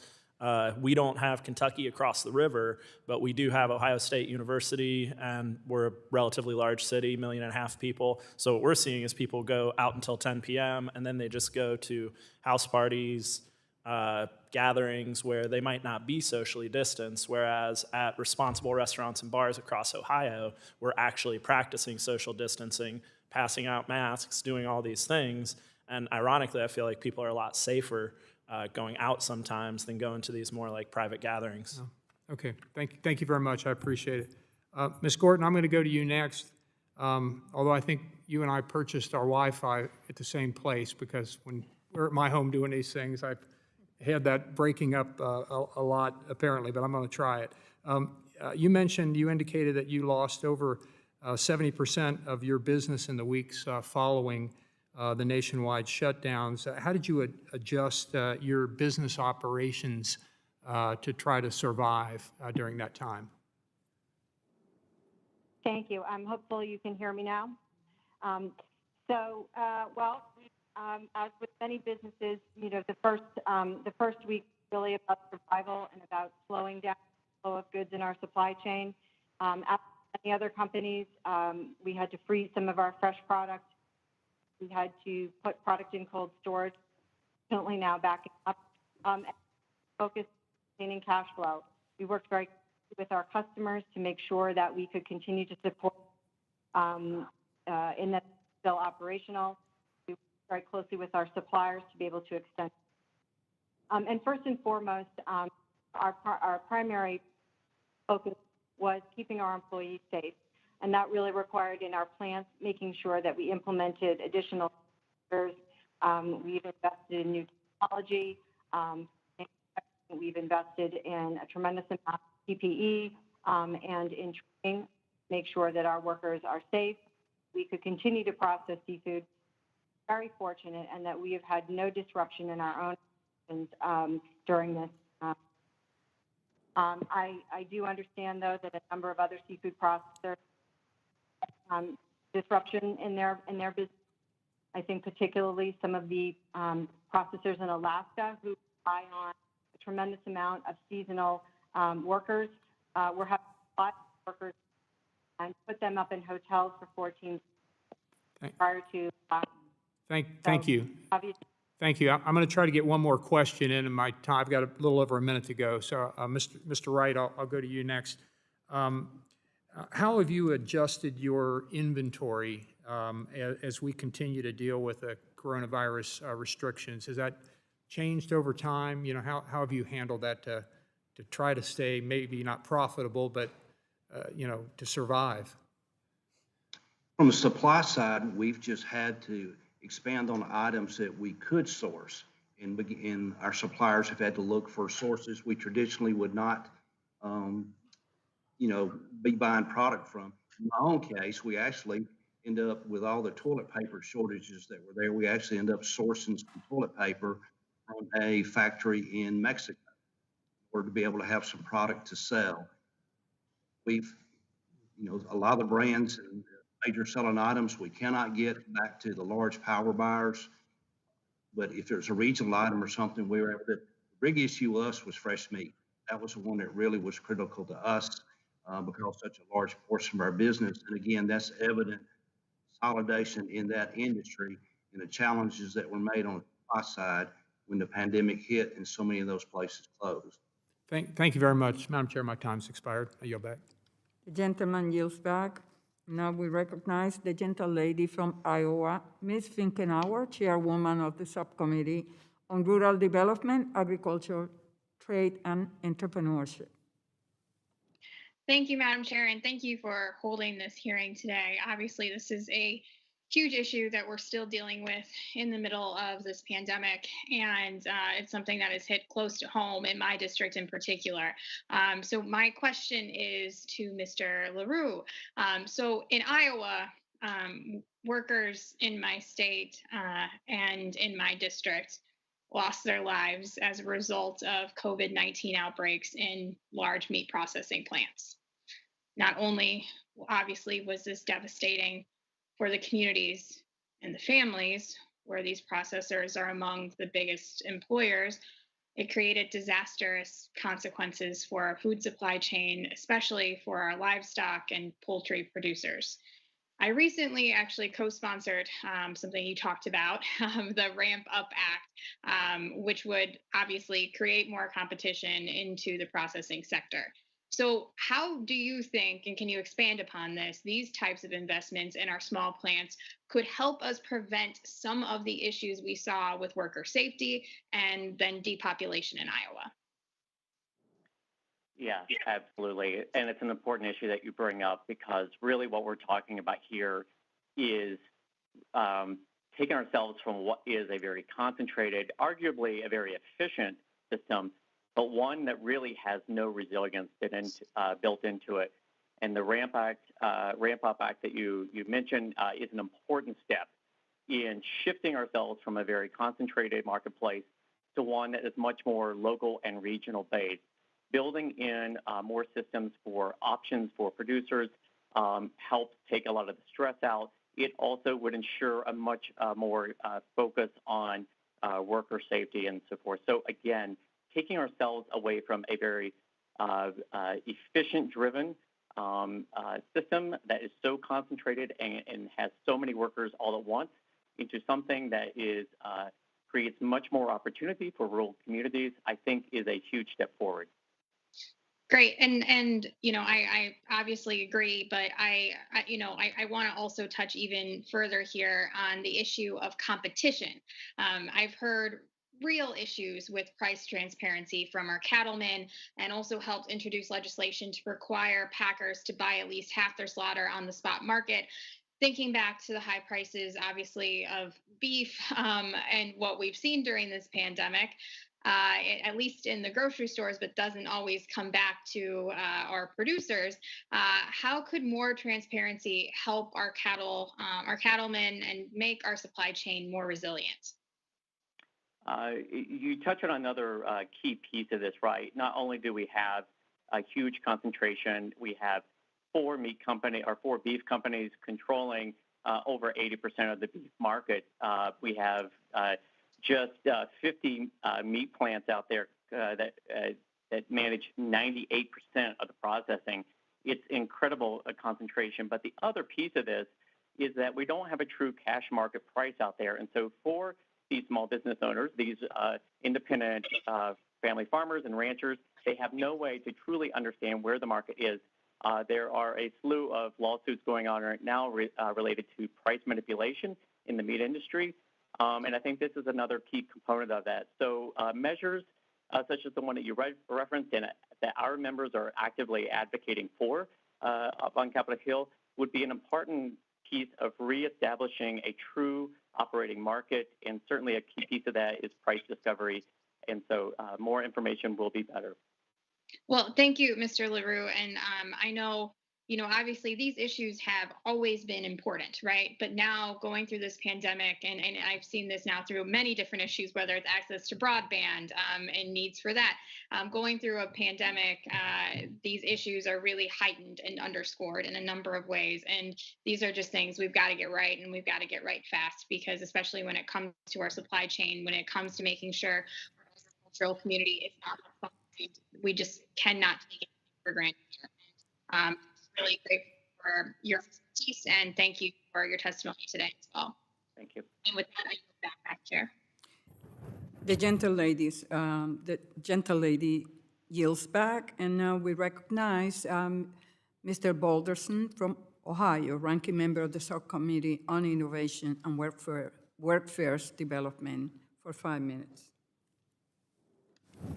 We don't have Kentucky across the river, but we do have Ohio State University, and we're a relatively large city, 1.5 million people. So what we're seeing is people go out until 10 p.m., and then they just go to house parties, gatherings where they might not be socially distanced, whereas at responsible restaurants and bars across Ohio, we're actually practicing social distancing, passing out masks, doing all these things. And ironically, I feel like people are a lot safer going out sometimes than going to these more like private gatherings. Oh, okay, thank you very much. I appreciate it. Ms. Gordon, I'm going to go to you next. Although I think you and I purchased our Wi-Fi at the same place, because when we're at my home doing these things, I've had that breaking up a lot apparently, but I'm going to try it. You indicated that you lost over 70% of your business in the weeks following the nationwide shutdowns. How did you adjust your business operations to try to survive during that time? Thank you. I'm hopeful you can hear me now. As with many businesses, you know, the first week really about survival and about slowing down the flow of goods in our supply chain. As many other companies, we had to freeze some of our fresh products. We had to put product in cold storage. Currently now backing up and focus on maintaining cash flow. We worked very closely with our customers to make sure that we could continue to support in that still operational. We worked very closely with our suppliers to be able to extend. And first and foremost, our primary focus was keeping our employees safe. And that really required in our plants making sure that we implemented additional measures. We've invested in new technology. We've invested in a tremendous amount of PPE and in training to make sure that our workers are safe. We could continue to process seafood. Very fortunate, and that we have had no disruption in our own operations during this. I do understand, though, that a number of other seafood processors disruption in their business. I think particularly some of the processors in Alaska who rely on a tremendous amount of seasonal workers. We're having a lot of workers and put them up in hotels for 14 days prior to. Thank you. Obviously, Thank you. I'm going to try to get one more question in my time. I've got a little over a minute to go. So, Mr. Wright, I'll go to you next. How have you adjusted your inventory as we continue to deal with the coronavirus restrictions? Has that changed over time? You know, how have you handled that to try to stay maybe not profitable, but you know, to survive? From the supply side, we've just had to expand on items that we could source, and our suppliers have had to look for sources we traditionally would not, be buying product from. In my own case, we actually end up with all the toilet paper shortages that were there. We actually end up sourcing some toilet paper from a factory in Mexico in order to be able to have some product to sell. We've, a lot of the brands and major selling items we cannot get back to the large power buyers. But if there's a regional item or something, we were able to. The big issue with us was fresh meat. That was the one that really was critical to us because such a large portion of our business. And again, that's evident consolidation in that industry and the challenges that were made on the supply side when the pandemic hit and so many of those places closed. Thank you very much. Madam Chair, my time's expired. I yield back. The gentleman yields back. Now we recognize the gentle lady from Iowa, Ms. Finkenauer, Chairwoman of the Subcommittee on Rural Development, Agriculture, Trade, and Entrepreneurship. Thank you, Madam Chair, and thank you for holding this hearing today. Obviously, this is a huge issue that we're still dealing with in the middle of this pandemic, and it's something that has hit close to home in my district in particular. So my question is to Mr. LaRue. So in Iowa, workers in my state and in my district lost their lives as a result of COVID-19 outbreaks in large meat processing plants. Not only, obviously, was this devastating for the communities and the families where these processors are among the biggest employers, it created disastrous consequences for our food supply chain, especially for our livestock and poultry producers. I recently actually co-sponsored something you talked about, the Ramp Up Act, which would obviously create more competition into the processing sector. So how do you think, and can you expand upon this, these types of investments in our small plants could help us prevent some of the issues we saw with worker safety and then depopulation in Iowa? Yeah, absolutely. And it's an important issue that you bring up because really what we're talking about here is taking ourselves from what is a very concentrated, arguably a very efficient system, but one that really has no resilience built into it. And the Ramp Up Act that you mentioned is an important step in shifting ourselves from a very concentrated marketplace to one that is much more local and regional based. Building in more systems for options for producers helps take a lot of the stress out. It also would ensure a much more focus on worker safety and so forth. So again, taking ourselves away from a very efficient-driven system that is so concentrated and has so many workers all at once into something that is creates much more opportunity for rural communities, I think is a huge step forward. Great, and you know, I obviously agree, but I want to also touch even further here on the issue of competition. I've heard real issues with price transparency from our cattlemen, and also helped introduce legislation to require packers to buy at least half their slaughter on the spot market. Thinking back to the high prices, obviously, of beef and what we've seen during this pandemic, at least in the grocery stores, but doesn't always come back to our producers. How could more transparency help our cattlemen, and make our supply chain more resilient? You touch on another key piece of this, right? Not only do we have a huge concentration, we have four beef companies controlling over 80% of the beef market. We have just 50 meat plants out there that manage 98% of the processing. It's incredible concentration. But the other piece of this is that we don't have a true cash market price out there. And so for these small business owners, these independent family farmers and ranchers, they have no way to truly understand where the market is. There are a slew of lawsuits going on right now related to price manipulation in the meat industry. And I think this is another key component of that. So measures such as the one that you referenced and that our members are actively advocating for up on Capitol Hill would be an important piece of reestablishing a true operating market. And certainly a key piece of that is price discovery. And so more information will be better. Well, thank you, Mr. LaRue. And I know, obviously these issues have always been important, right? But now going through this pandemic, and I've seen this now through many different issues, whether it's access to broadband and needs for that. Going through a pandemic, these issues are really heightened and underscored in a number of ways. And these are just things we've got to get right, and we've got to get right fast, because especially when it comes to our supply chain, when it comes to making sure our agricultural community is not we just cannot take it for granted. It's really great for your expertise, and thank you for your testimony today as well. Thank you. And with that, I yield back, Madam Chair. The gentle lady yields back, and now we recognize Mr. Balderson from Ohio, ranking member of the Subcommittee on Innovation and Workforce Development, for 5 minutes.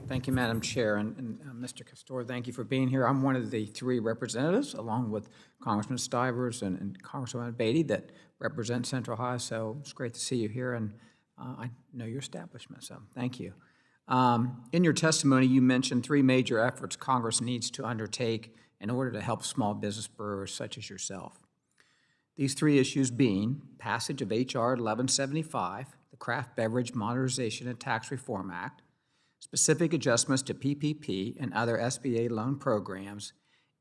Thank you, Madam Chair, and Mr. Castor, thank you for being here. I'm one of the 3 representatives, along with Congressman Stivers and Congresswoman Beatty, that represent Central Ohio, so it's great to see you here, and I know your establishment, so thank you. In your testimony, you mentioned 3 major efforts Congress needs to undertake in order to help small business brewers such as yourself. These 3 issues being passage of H.R. 1175, the Craft Beverage Modernization and Tax Reform Act, specific adjustments to PPP and other SBA loan programs,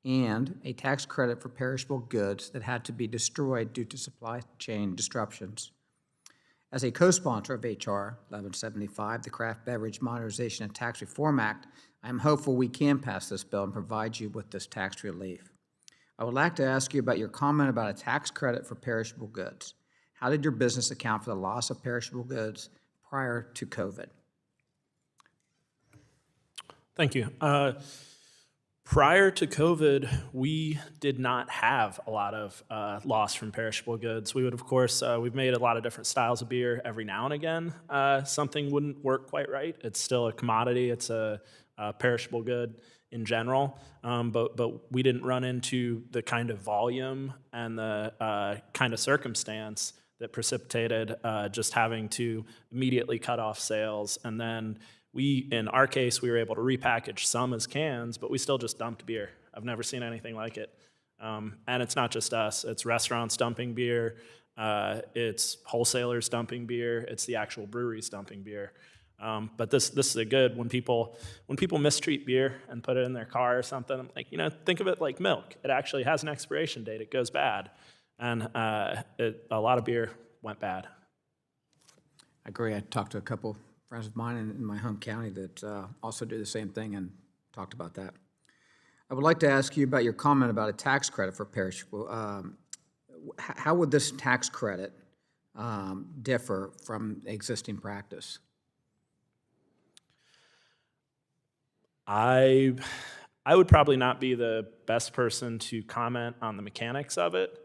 and a tax credit for perishable goods that had to be destroyed due to supply chain disruptions. As a co-sponsor of H.R. 1175, the Craft Beverage Modernization and Tax Reform Act, I am hopeful we can pass this bill and provide you with this tax relief. I would like to ask you about your comment about a tax credit for perishable goods. How did your business account for the loss of perishable goods prior to COVID? Thank you. Prior to COVID, we did not have a lot of loss from perishable goods. We would, of course, we've made a lot of different styles of beer. Every now and again, something wouldn't work quite right. It's still a commodity. It's a perishable good in general, but we didn't run into the kind of volume and the kind of circumstance that precipitated just having to immediately cut off sales. And then in our case, we were able to repackage some as cans, but we still just dumped beer. I've never seen anything like it. And it's not just us. It's restaurants dumping beer. It's wholesalers dumping beer. It's the actual breweries dumping beer. But this is a good, when people mistreat beer and put it in their car or something, like, think of it like milk. It actually has an expiration date. It goes bad. And a lot of beer went bad. I agree. I talked to a couple friends of mine in my home county that also do the same thing and talked about that. I would like to ask you about your comment about a tax credit for perishable. How would this tax credit differ from existing practice? I would probably not be the best person to comment on the mechanics of it,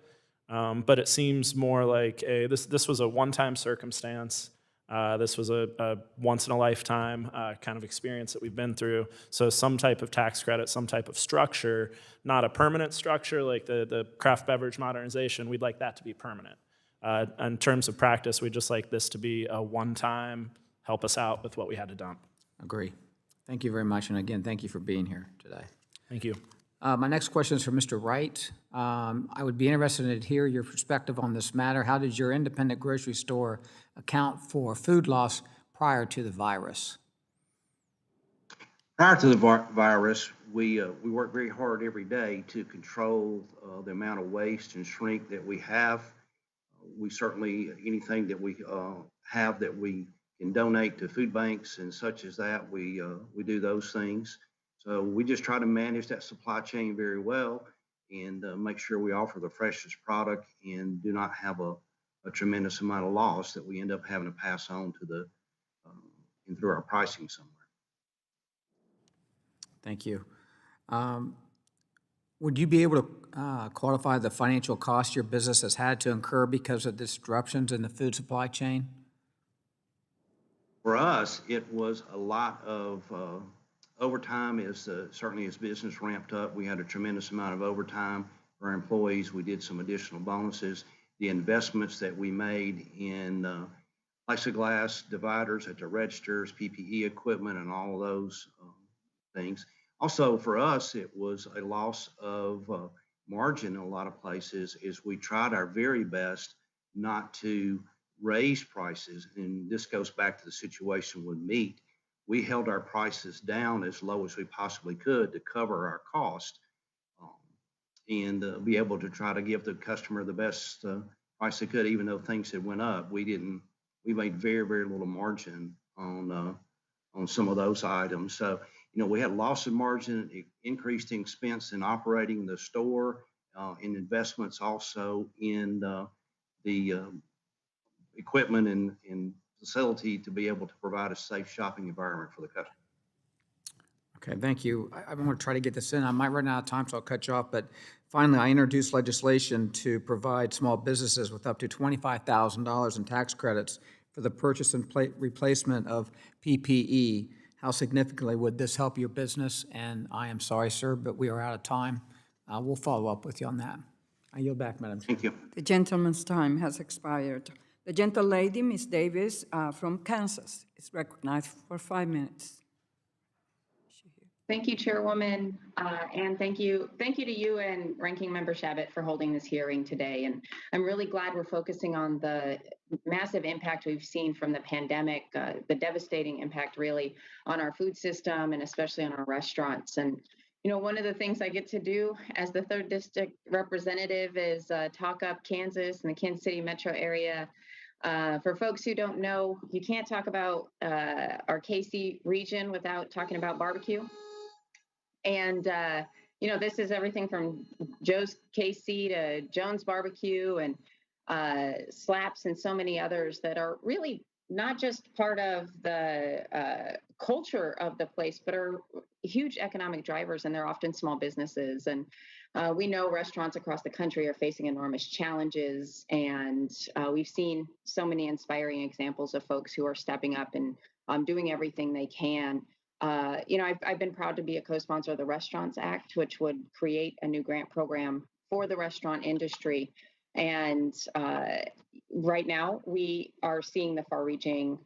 but it seems more like this was a one-time circumstance. This was a once-in-a-lifetime kind of experience that we've been through. So some type of tax credit, some type of structure, not a permanent structure like the craft beverage modernization. We'd like that to be permanent. In terms of practice, we'd just like this to be a one-time, help us out with what we had to dump. Agree. Thank you very much. And again, thank you for being here today. Thank you. My next question is for Mr. Wright. I would be interested to hear your perspective on this matter. How did your independent grocery store account for food loss prior to the virus? Prior to the virus, we work very hard every day to control the amount of waste and shrink that we have. We certainly, anything that we have that we can donate to food banks and such as that, we do those things. So we just try to manage that supply chain very well and make sure we offer the freshest product and do not have a tremendous amount of loss that we end up having to pass on to the and through our pricing somewhere. Thank you. Would you be able to quantify the financial cost your business has had to incur because of disruptions in the food supply chain? For us, it was a lot of overtime. Certainly as business ramped up, we had a tremendous amount of overtime for our employees. We did some additional bonuses. The investments that we made in plexiglass dividers at the registers, PPE equipment, and all of those things. Also, for us, it was a loss of margin in a lot of places as we tried our very best not to raise prices. And this goes back to the situation with meat. We held our prices down as low as we possibly could to cover our cost and be able to try to give the customer the best price they could, even though things had went up. We made very, very little margin on some of those items. So, we had loss of margin, increased expense in operating the store, and investments also in the equipment and facility to be able to provide a safe shopping environment for the customer. Okay, thank you. I want to try to get this in. I might run out of time, so I'll cut you off. But finally, I introduced legislation to provide small businesses with up to $25,000 in tax credits for the purchase and replacement of PPE. How significantly would this help your business? And I am sorry, sir, but we are out of time. We'll follow up with you on that. I yield back, Madam Chair. Thank you. The gentleman's time has expired. The gentlelady, Ms. Davis, from Kansas, is recognized for 5 minutes. Thank you, Chairwoman, and thank you to you and Ranking Member Shabbat for holding this hearing today. And I'm really glad we're focusing on the massive impact we've seen from the pandemic, the devastating impact really on our food system and especially on our restaurants. And you know, one of the things I get to do as the 3rd District representative is talk up Kansas and the Kansas City metro area. For folks who don't know, you can't talk about our KC region without talking about barbecue. And, you know, this is everything from Joe's KC to Jones Barbecue and Slaps and so many others that are really not just part of the culture of the place, but are huge economic drivers, and they're often small businesses. And we know restaurants across the country are facing enormous challenges, and we've seen so many inspiring examples of folks who are stepping up and doing everything they can. You know, I've been proud to be a co-sponsor of the Restaurants Act, which would create a new grant program for the restaurant industry. And right now, we are seeing the far-reaching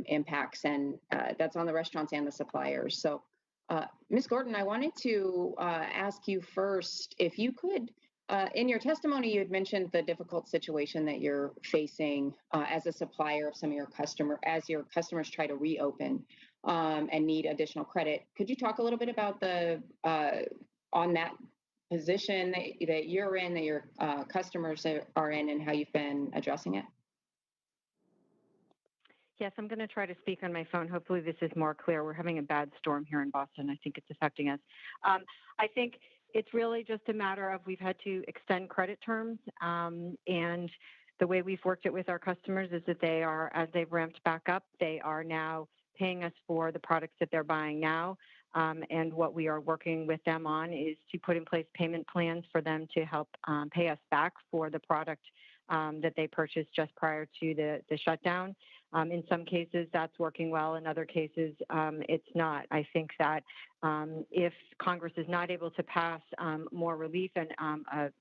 impacts, and that's on the restaurants and the suppliers. So, Ms. Gordon, I wanted to ask you first, if you could, in your testimony, you had mentioned the difficult situation that you're facing as a supplier of some of your as your customers try to reopen and need additional credit. Could you talk a little bit about the on that position that you're in, that your customers are in, and how you've been addressing it? Yes, I'm going to try to speak on my phone. Hopefully this is more clear. We're having a bad storm here in Boston. I think it's affecting us. I think it's really just a matter of we've had to extend credit terms, and the way we've worked it with our customers is that they are, as they've ramped back up, they are now paying us for the products that they're buying now. And what we are working with them on is to put in place payment plans for them to help pay us back for the product that they purchased just prior to the shutdown. In some cases, that's working well. In other cases, it's not. I think that if Congress is not able to pass more relief and a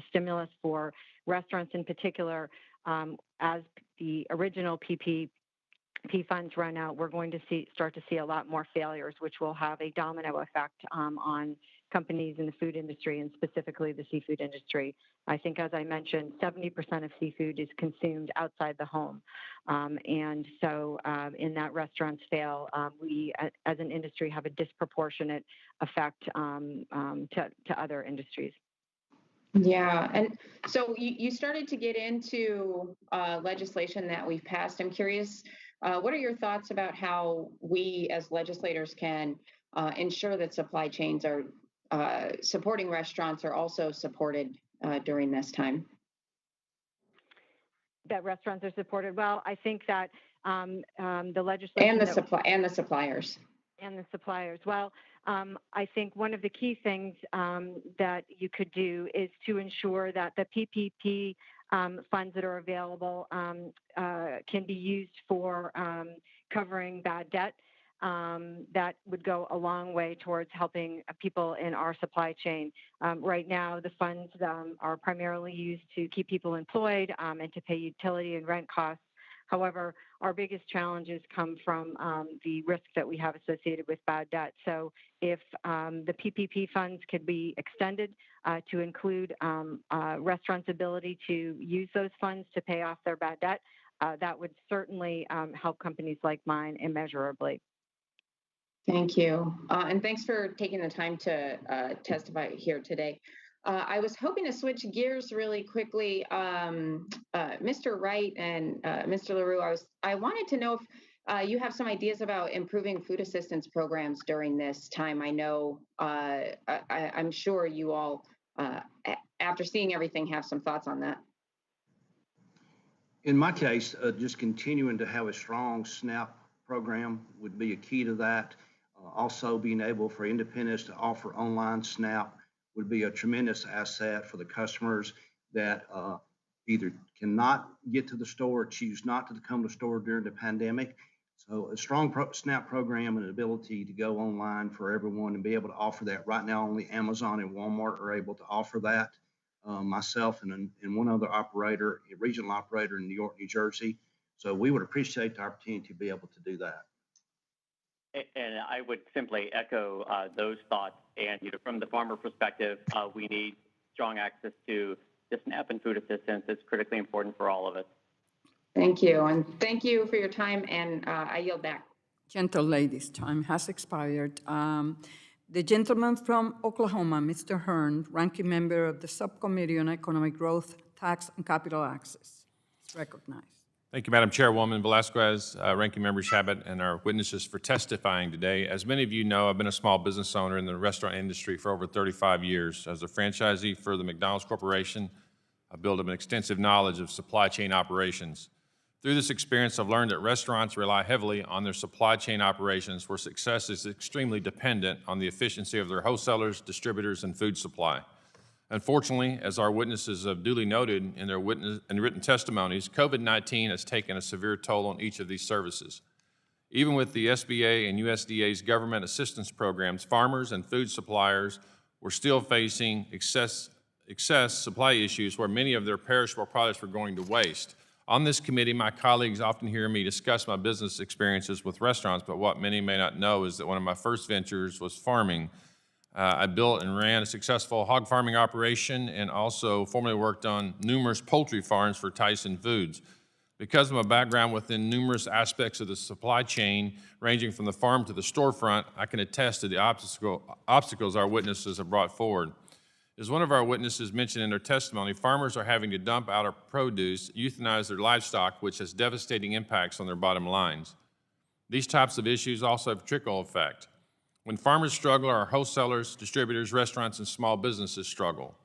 stimulus for restaurants in particular, as the original PPP funds run out, we're going to start to see a lot more failures, which will have a domino effect on companies in the food industry and specifically the seafood industry. I think, as I mentioned, 70% of seafood is consumed outside the home. And so in that restaurants fail, we as an industry have a disproportionate effect to other industries. Yeah, and so you started to get into legislation that we've passed. I'm curious, what are your thoughts about how we as legislators can ensure that supply chains are supporting restaurants are also supported during this time? That restaurants are supported. Well, I think that the legislation and the suppliers. And the suppliers. Well, I think one of the key things that you could do is to ensure that the PPP funds that are available can be used for covering bad debt. That would go a long way towards helping people in our supply chain. Right now, the funds are primarily used to keep people employed and to pay utility and rent costs. However, our biggest challenges come from the risk that we have associated with bad debt. So if the PPP funds could be extended to include restaurants' ability to use those funds to pay off their bad debt, that would certainly help companies like mine immeasurably. Thank you. And thanks for taking the time to testify here today. I was hoping to switch gears really quickly. Mr. Wright and Mr. LaRue, I wanted to know if you have some ideas about improving food assistance programs during this time. I know, I'm sure you all after seeing everything, have some thoughts on that. In my case, just continuing to have a strong SNAP program would be a key to that. Also, being able for independents to offer online SNAP would be a tremendous asset for the customers that either cannot get to the store or choose not to come to the store during the pandemic. So a strong SNAP program and ability to go online for everyone and be able to offer that. Right now, only Amazon and Walmart are able to offer that. Myself and one other operator, a regional operator in New York, New Jersey. So we would appreciate the opportunity to be able to do that. And I would simply echo those thoughts. And from the farmer perspective, we need strong access to the SNAP and food assistance. It's critically important for all of us. Thank you, and thank you for your time, and I yield back. Gentle ladies, time has expired. The gentleman from Oklahoma, Mr. Hearn, ranking member of the Subcommittee on Economic Growth, Tax, and Capital Access, is recognized. Thank you, Madam Chairwoman Velasquez, Ranking Member Shabbat, and our witnesses for testifying today. As many of you know, I've been a small business owner in the restaurant industry for over 35 years. As a franchisee for the McDonald's Corporation, I've built up an extensive knowledge of supply chain operations. Through this experience, I've learned that restaurants rely heavily on their supply chain operations, where success is extremely dependent on the efficiency of their wholesalers, distributors, and food supply. Unfortunately, as our witnesses have duly noted in their written testimonies, COVID-19 has taken a severe toll on each of these services. Even with the SBA and USDA's government assistance programs, farmers and food suppliers were still facing excess supply issues where many of their perishable products were going to waste. On this committee, my colleagues often hear me discuss my business experiences with restaurants, but what many may not know is that one of my first ventures was farming. I built and ran a successful hog farming operation and also formerly worked on numerous poultry farms for Tyson Foods. Because of my background within numerous aspects of the supply chain, ranging from the farm to the storefront, I can attest to the obstacles our witnesses have brought forward. As one of our witnesses mentioned in their testimony, farmers are having to dump out our produce, euthanize their livestock, which has devastating impacts on their bottom lines. These types of issues also have trickle effect. When farmers struggle, our wholesalers, distributors, restaurants, and small businesses struggle.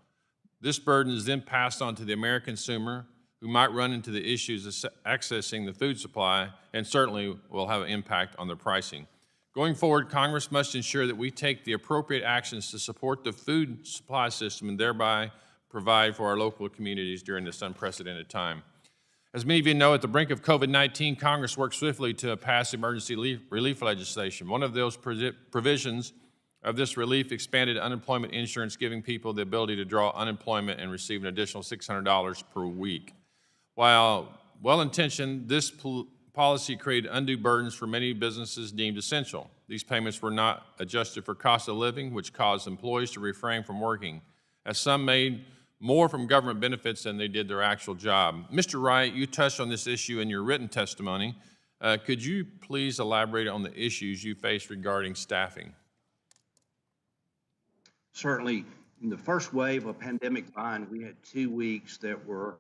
This burden is then passed on to the American consumer, who might run into the issues of accessing the food supply and certainly will have an impact on their pricing. Going forward, Congress must ensure that we take the appropriate actions to support the food supply system and thereby provide for our local communities during this unprecedented time. As many of you know, at the brink of COVID-19, Congress worked swiftly to pass emergency relief legislation. One of those provisions of this relief expanded unemployment insurance, giving people the ability to draw unemployment and receive an additional $600 per week. While well-intentioned, this policy created undue burdens for many businesses deemed essential. These payments were not adjusted for cost of living, which caused employees to refrain from working, as some made more from government benefits than they did their actual job. Mr. Wright, you touched on this issue in your written testimony. Could you please elaborate on the issues you faced regarding staffing? Certainly, in the first wave of pandemic buying, we had 2 weeks that were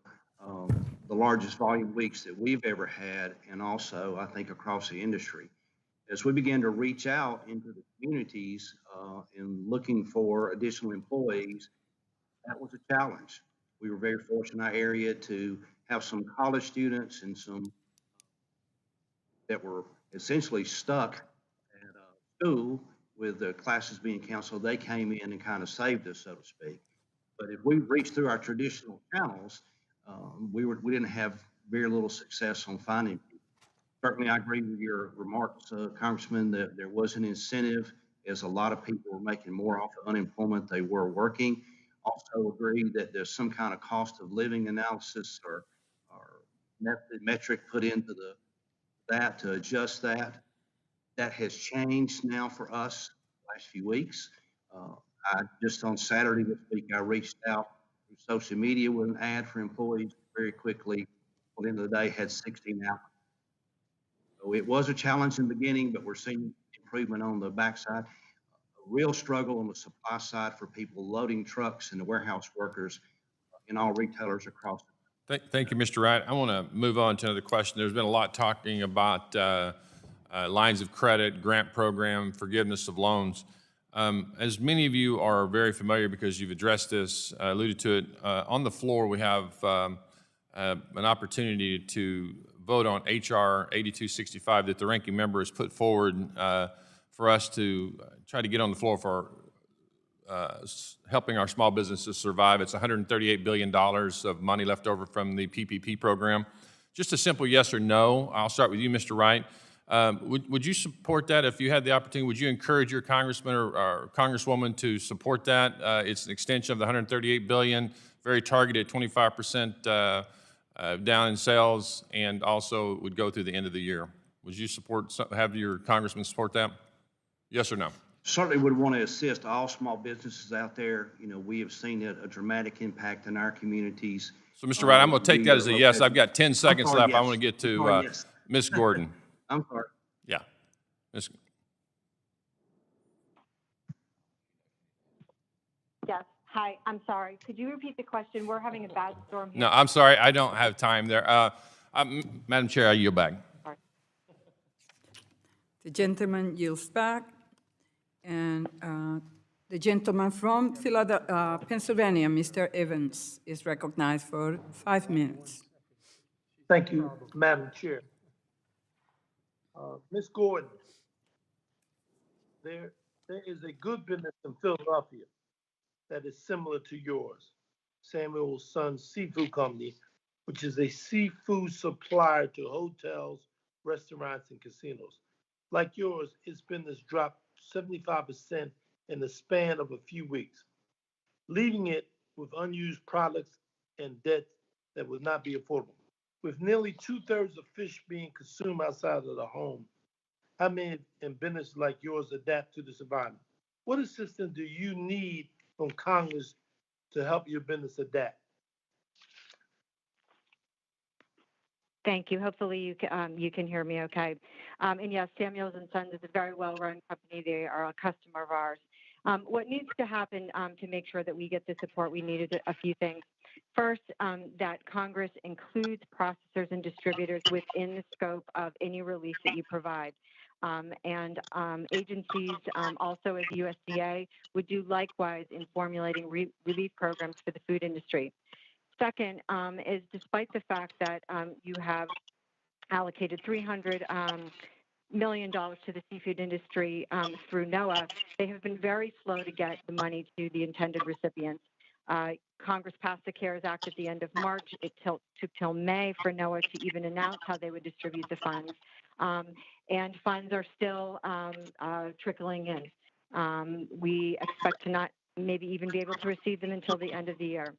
the largest volume weeks that we've ever had, and also, I think, across the industry. As we began to reach out into the communities and looking for additional employees, that was a challenge. We were very fortunate in our area to have some college students and some that were essentially stuck at school with the classes being canceled. They came in and kind of saved us, so to speak. But if we reached through our traditional channels, we didn't have very little success on finding people. Certainly, I agree with your remarks, Congressman, that there was an incentive, as a lot of people were making more off of unemployment they were working. Also agree that there's some kind of cost of living analysis or metric put into that to adjust that. That has changed now for us the last few weeks. Just on Saturday this week, I reached out through social media with an ad for employees very quickly. At the end of the day, had 16 applicants. So it was a challenge in the beginning, but we're seeing improvement on the backside. A real struggle on the supply side for people loading trucks and the warehouse workers in all retailers across the country. Thank you, Mr. Wright. I want to move on to another question. There's been a lot talking about lines of credit, grant program, forgiveness of loans. As many of you are very familiar because you've addressed this, alluded to it, on the floor we have an opportunity to vote on H.R. 8265 that the ranking member has put forward for us to try to get on the floor for helping our small businesses survive. It's $138 billion of money left over from the PPP program. Just a simple yes or no. I'll start with you, Mr. Wright. Would you support that if you had the opportunity? Would you encourage your congressman or congresswoman to support that? It's an extension of the $138 billion, very targeted, 25% down in sales, and also would go through the end of the year. Would you have your congressman support that? Yes or no? Certainly would want to assist all small businesses out there. You know, we have seen a dramatic impact in our communities. So, Mr. Wright, I'm going to take that as a yes. I've got 10 seconds left. Yes. I want to get to Yes. Ms. Gordon. I'm sorry. Yeah. Ms. Yes. Hi, I'm sorry. Could you repeat the question? We're having a bad storm here. No, I'm sorry. I don't have time there. Madam Chair, I yield back. The gentleman yields back, and the gentleman from Philadelphia, Pennsylvania, Mr. Evans, is recognized for 5 minutes. Thank you, Madam Chair. Ms. Gordon, there is a good business in Philadelphia that is similar to yours, Samuel's Son's Seafood Company, which is a seafood supplier to hotels, restaurants, and casinos. Like yours, its business dropped 75% in the span of a few weeks, leaving it with unused products and debt that would not be affordable. With nearly 2/3 of fish being consumed outside of the home, how many in business like yours adapt to this environment? What assistance do you need from Congress to help your business adapt? Thank you. Hopefully you can hear me okay. And yes, Samuels and Sons is a very well-run company. They are a customer of ours. What needs to happen to make sure that we get the support we needed a few things. First, that Congress includes processors and distributors within the scope of any relief that you provide. And agencies, also as USDA, would do likewise in formulating relief programs for the food industry. Second is despite the fact that you have allocated $300 million to the seafood industry through NOAA, they have been very slow to get the money to the intended recipients. Congress passed the CARES Act at the end of March. It took till May for NOAA to even announce how they would distribute the funds. And funds are still trickling in. We expect to not maybe even be able to receive them until the end of the year.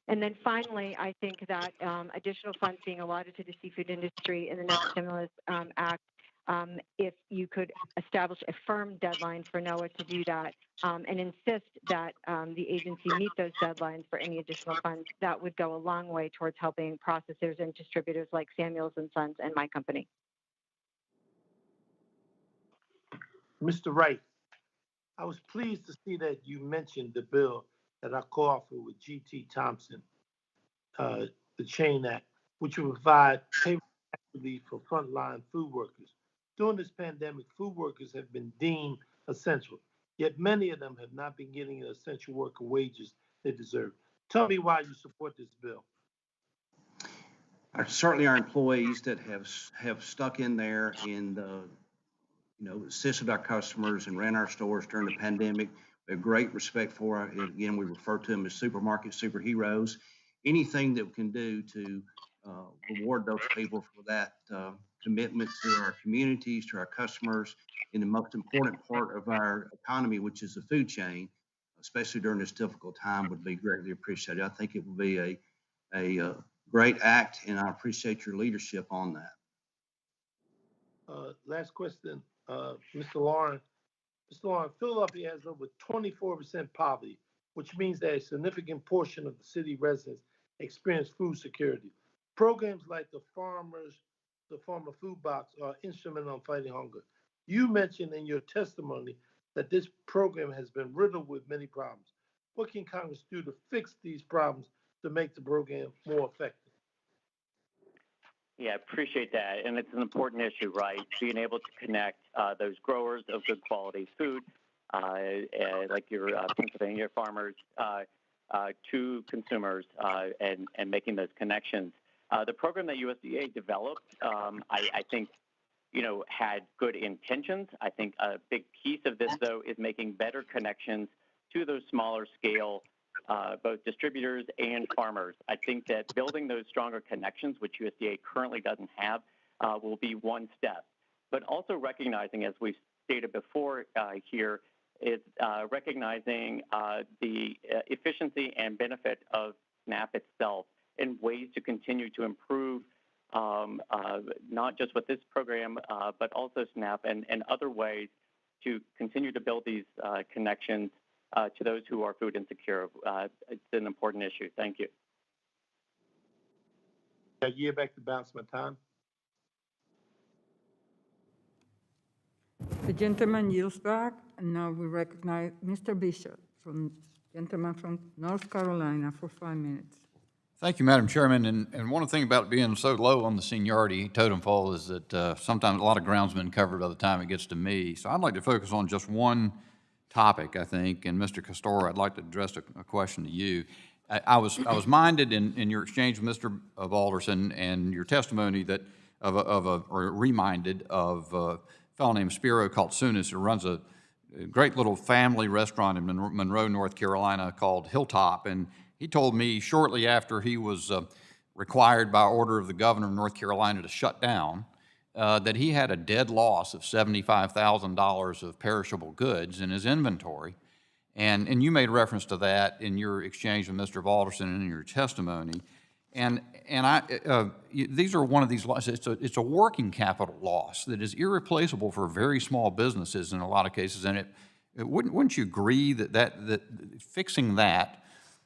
And then finally, I think that additional funds being allotted to the seafood industry in the next stimulus act, if you could establish a firm deadline for NOAA to do that and insist that the agency meet those deadlines for any additional funds, that would go a long way towards helping processors and distributors like Samuels and Sons and my company. Mr. Wright, I was pleased to see that you mentioned the bill that I co-authored with G.T. Thompson, the Chain Act, which will provide payment relief for frontline food workers. During this pandemic, food workers have been deemed essential, yet many of them have not been getting the essential worker wages they deserve. Tell me why you support this bill. Certainly our employees that have stuck in there and assisted our customers and ran our stores during the pandemic. We have great respect for it. Again, we refer to them as supermarket superheroes. Anything that we can do to reward those people for that commitment to our communities, to our customers, in the most important part of our economy, which is the food chain, especially during this difficult time, would be greatly appreciated. I think it will be a great act, and I appreciate your leadership on that. Last question, Mr. Lauren. Mr. Lauren, Philadelphia has over 24% poverty, which means that a significant portion of the city residents experience food security. Programs like the Farmer Food Box are instrumental in fighting hunger. You mentioned in your testimony that this program has been riddled with many problems. What can Congress do to fix these problems to make the program more effective? Yeah, I appreciate that. And it's an important issue, right? Being able to connect those growers of good quality food like your Pennsylvania farmers, to consumers and making those connections. The program that USDA developed, I think, had good intentions. I think a big piece of this, though, is making better connections to those smaller scale, both distributors and farmers. I think that building those stronger connections, which USDA currently doesn't have, will be one step. But also recognizing, as we've stated before here, is recognizing the efficiency and benefit of SNAP itself and ways to continue to improve not just with this program, but also SNAP and other ways to continue to build these connections to those who are food insecure. It's an important issue. Thank you. I yield back to balance my time. The gentleman yields back, and now we recognize Mr. Bishop, gentleman from North Carolina, for 5 minutes. Thank you, Madam Chairman. And one thing about being so low on the seniority totem pole is that sometimes a lot of ground's been covered by the time it gets to me. So I'd like to focus on just one topic, I think. And Mr. Castor, I'd like to address a question to you. I was minded in your exchange with Mr. Alderson and your testimony that or reminded of a fellow named Spiro Kaltsunis, who runs a great little family restaurant in Monroe, North Carolina called Hilltop. And he told me shortly after he was required by order of the governor of North Carolina to shut down that he had a dead loss of $75,000 of perishable goods in his inventory. And you made reference to that in your exchange with Mr. Alderson and in your testimony. And these are one of these losses. It's a working capital loss that is irreplaceable for very small businesses in a lot of cases. And wouldn't you agree that fixing that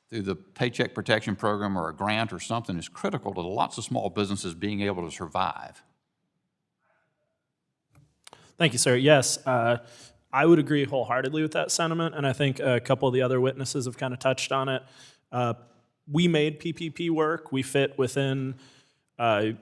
through the Paycheck Protection Program or a grant or something is critical to lots of small businesses being able to survive? Thank you, sir. Yes, I would agree wholeheartedly with that sentiment, and I think a couple of the other witnesses have kind of touched on it. We made PPP work. We fit within the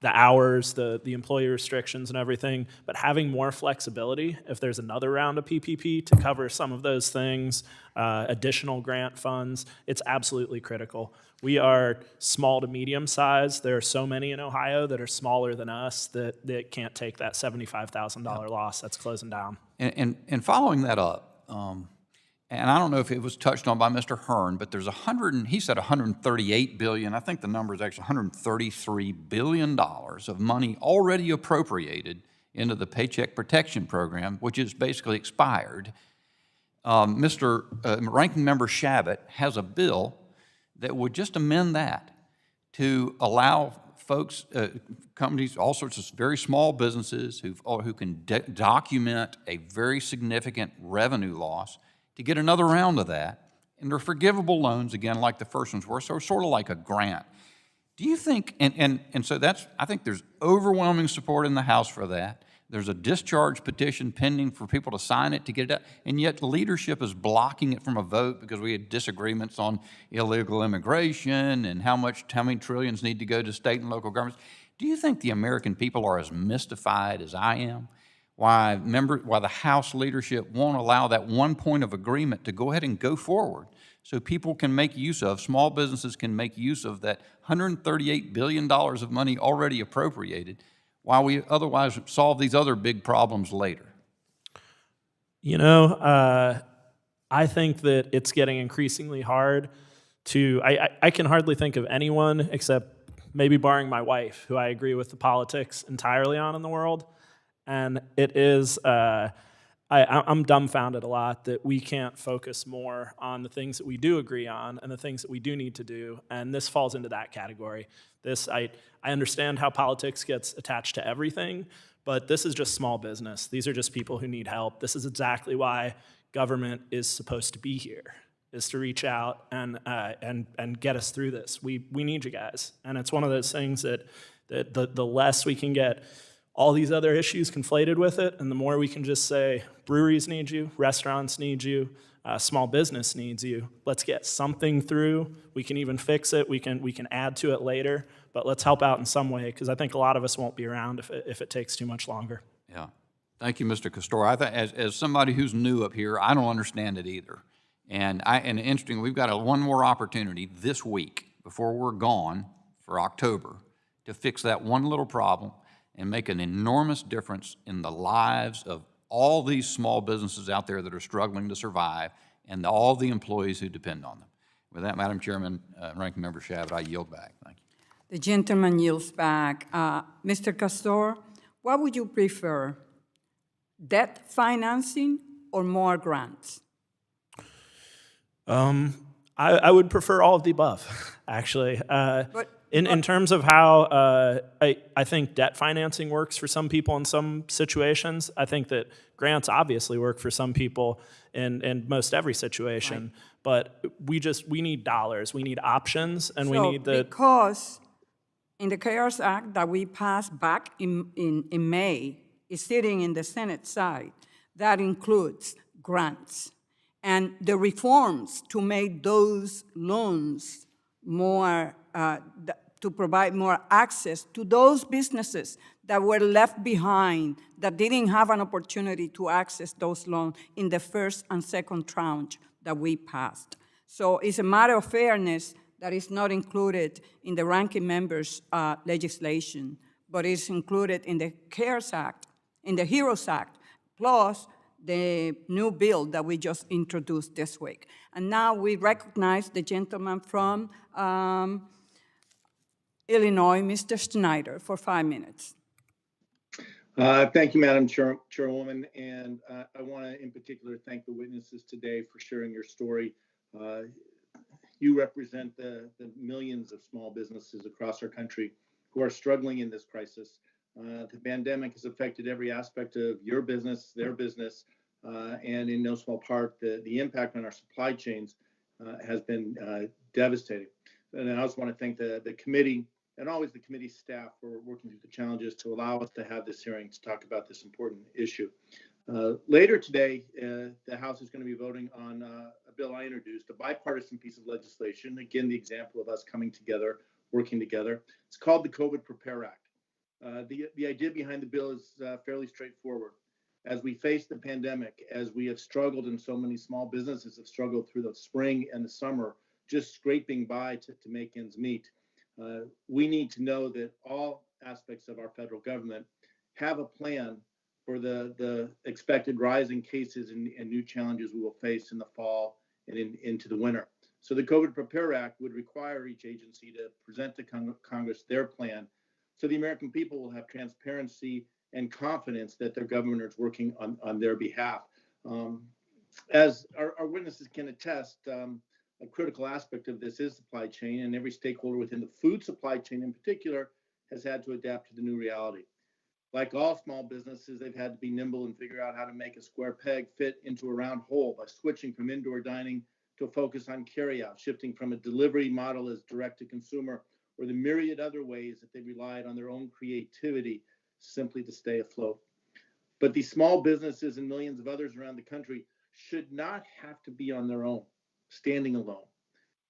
hours, the employee restrictions and everything, but having more flexibility if there's another round of PPP to cover some of those things, additional grant funds, it's absolutely critical. We are small to medium size. There are so many in Ohio that are smaller than us that can't take that $75,000 loss that's closing down. And following that up, and I don't know if it was touched on by Mr. Hearn, but there's he said $138 billion. I think the number is actually $133 billion of money already appropriated into the Paycheck Protection Program, which is basically expired. Ranking Member Shabbat has a bill that would just amend that to allow folks, companies, all sorts of very small businesses who can document a very significant revenue loss to get another round of that. And they're forgivable loans, again, like the first ones were, so sort of like a grant. Do you think, and so I think there's overwhelming support in the House for that. There's a discharge petition pending for people to sign it to get it out, and yet leadership is blocking it from a vote because we had disagreements on illegal immigration and how many trillions need to go to state and local governments. Do you think the American people are as mystified as I am? Why the House leadership won't allow that one point of agreement to go ahead and go forward so people can make use of, small businesses can make use of that $138 billion of money already appropriated, while we otherwise solve these other big problems later? I think that it's getting increasingly hard to, I can hardly think of anyone except maybe barring my wife, who I agree with the politics entirely on in the world. And it is, I'm dumbfounded a lot that we can't focus more on the things that we do agree on and the things that we do need to do, and this falls into that category. I understand how politics gets attached to everything, but this is just small business. These are just people who need help. This is exactly why government is supposed to be here, is to reach out and get us through this. We need you guys, and it's one of those things that the less we can get all these other issues conflated with it, and the more we can just say, breweries need you, restaurants need you, small business needs you. Let's get something through. We can even fix it. We can add to it later, but let's help out in some way, because I think a lot of us won't be around if it takes too much longer. Yeah. Thank you, Mr. Castor. As somebody who's new up here, I don't understand it either. And interesting, we've got one more opportunity this week before we're gone for October to fix that one little problem and make an enormous difference in the lives of all these small businesses out there that are struggling to survive and all the employees who depend on them. With that, Madam Chairman, Ranking Member Shabbat, I yield back. Thank you. The gentleman yields back. Mr. Castor, what would you prefer? Debt financing or more grants? I would prefer all of the above, actually. In terms of how I think debt financing works for some people in some situations, I think that grants obviously work for some people in most every situation. Right. But we need dollars, we need options, and we need the... Because in the CARES Act that we passed back in May, is sitting in the Senate side, that includes grants. And the reforms to make those loans more, to provide more access to those businesses that were left behind, that didn't have an opportunity to access those loans in the first and second tranche that we passed. So it's a matter of fairness that is not included in the ranking member's legislation, but is included in the CARES Act, in the HEROES Act, plus the new bill that we just introduced this week. And now we recognize the gentleman from Illinois, Mr. Schneider, for 5 minutes. Thank you, Madam Chairwoman, and I want to, in particular, thank the witnesses today for sharing your story. You represent the millions of small businesses across our country who are struggling in this crisis. The pandemic has affected every aspect of your business, their business, and in no small part, the impact on our supply chains has been devastating. And I also want to thank the committee and always the committee staff for working through the challenges to allow us to have this hearing to talk about this important issue. Later today, the House is going to be voting on a bill I introduced, a bipartisan piece of legislation, again, the example of us coming together, working together. It's called the COVID Prepare Act. The idea behind the bill is fairly straightforward. As we face the pandemic, as we have struggled, and so many small businesses have struggled through the spring and the summer, just scraping by to make ends meet, we need to know that all aspects of our federal government have a plan for the expected rise in cases and new challenges we will face in the fall and into the winter. So the COVID Prepare Act would require each agency to present to Congress their plan so the American people will have transparency and confidence that their government is working on their behalf. As our witnesses can attest, a critical aspect of this is supply chain, and every stakeholder within the food supply chain in particular has had to adapt to the new reality. Like all small businesses, they've had to be nimble and figure out how to make a square peg fit into a round hole by switching from indoor dining to a focus on carryout, shifting from a delivery model as direct to consumer, or the myriad other ways that they relied on their own creativity simply to stay afloat. But these small businesses and millions of others around the country should not have to be on their own, standing alone.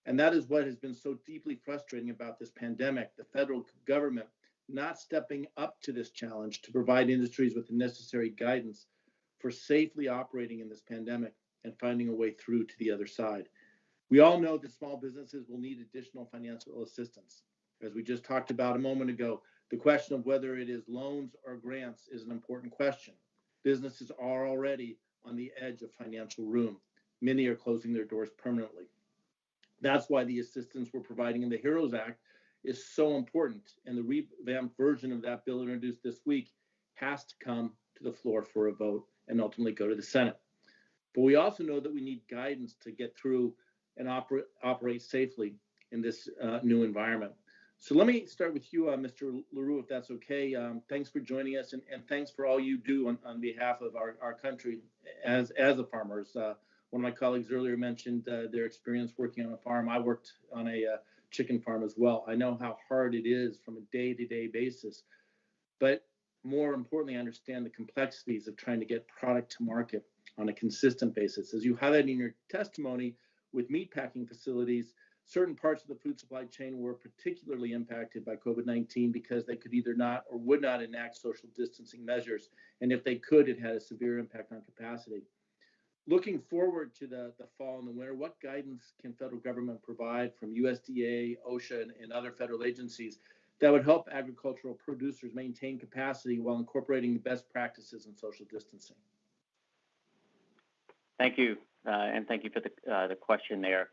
And that is what has been so deeply frustrating about this pandemic, the federal government not stepping up to this challenge to provide industries with the necessary guidance for safely operating in this pandemic and finding a way through to the other side. We all know that small businesses will need additional financial assistance. As we just talked about a moment ago, the question of whether it is loans or grants is an important question. Businesses are already on the edge of financial ruin. Many are closing their doors permanently. That's why the assistance we're providing in the HEROES Act is so important, and the revamped version of that bill introduced this week has to come to the floor for a vote and ultimately go to the Senate. But we also know that we need guidance to get through and operate safely in this new environment. So let me start with you, Mr. LaRue, if that's okay. Thanks for joining us, and thanks for all you do on behalf of our country as a farmer. One of my colleagues earlier mentioned their experience working on a farm. I worked on a chicken farm as well. I know how hard it is from a day-to-day basis, but more importantly, I understand the complexities of trying to get product to market on a consistent basis. As you highlighted in your testimony, with meat packing facilities, certain parts of the food supply chain were particularly impacted by COVID-19 because they could either not or would not enact social distancing measures. And if they could, it had a severe impact on capacity. Looking forward to the fall and the winter, what guidance can federal government provide from USDA, OSHA, and other federal agencies that would help agricultural producers maintain capacity while incorporating the best practices in social distancing? Thank you, and thank you for the question there.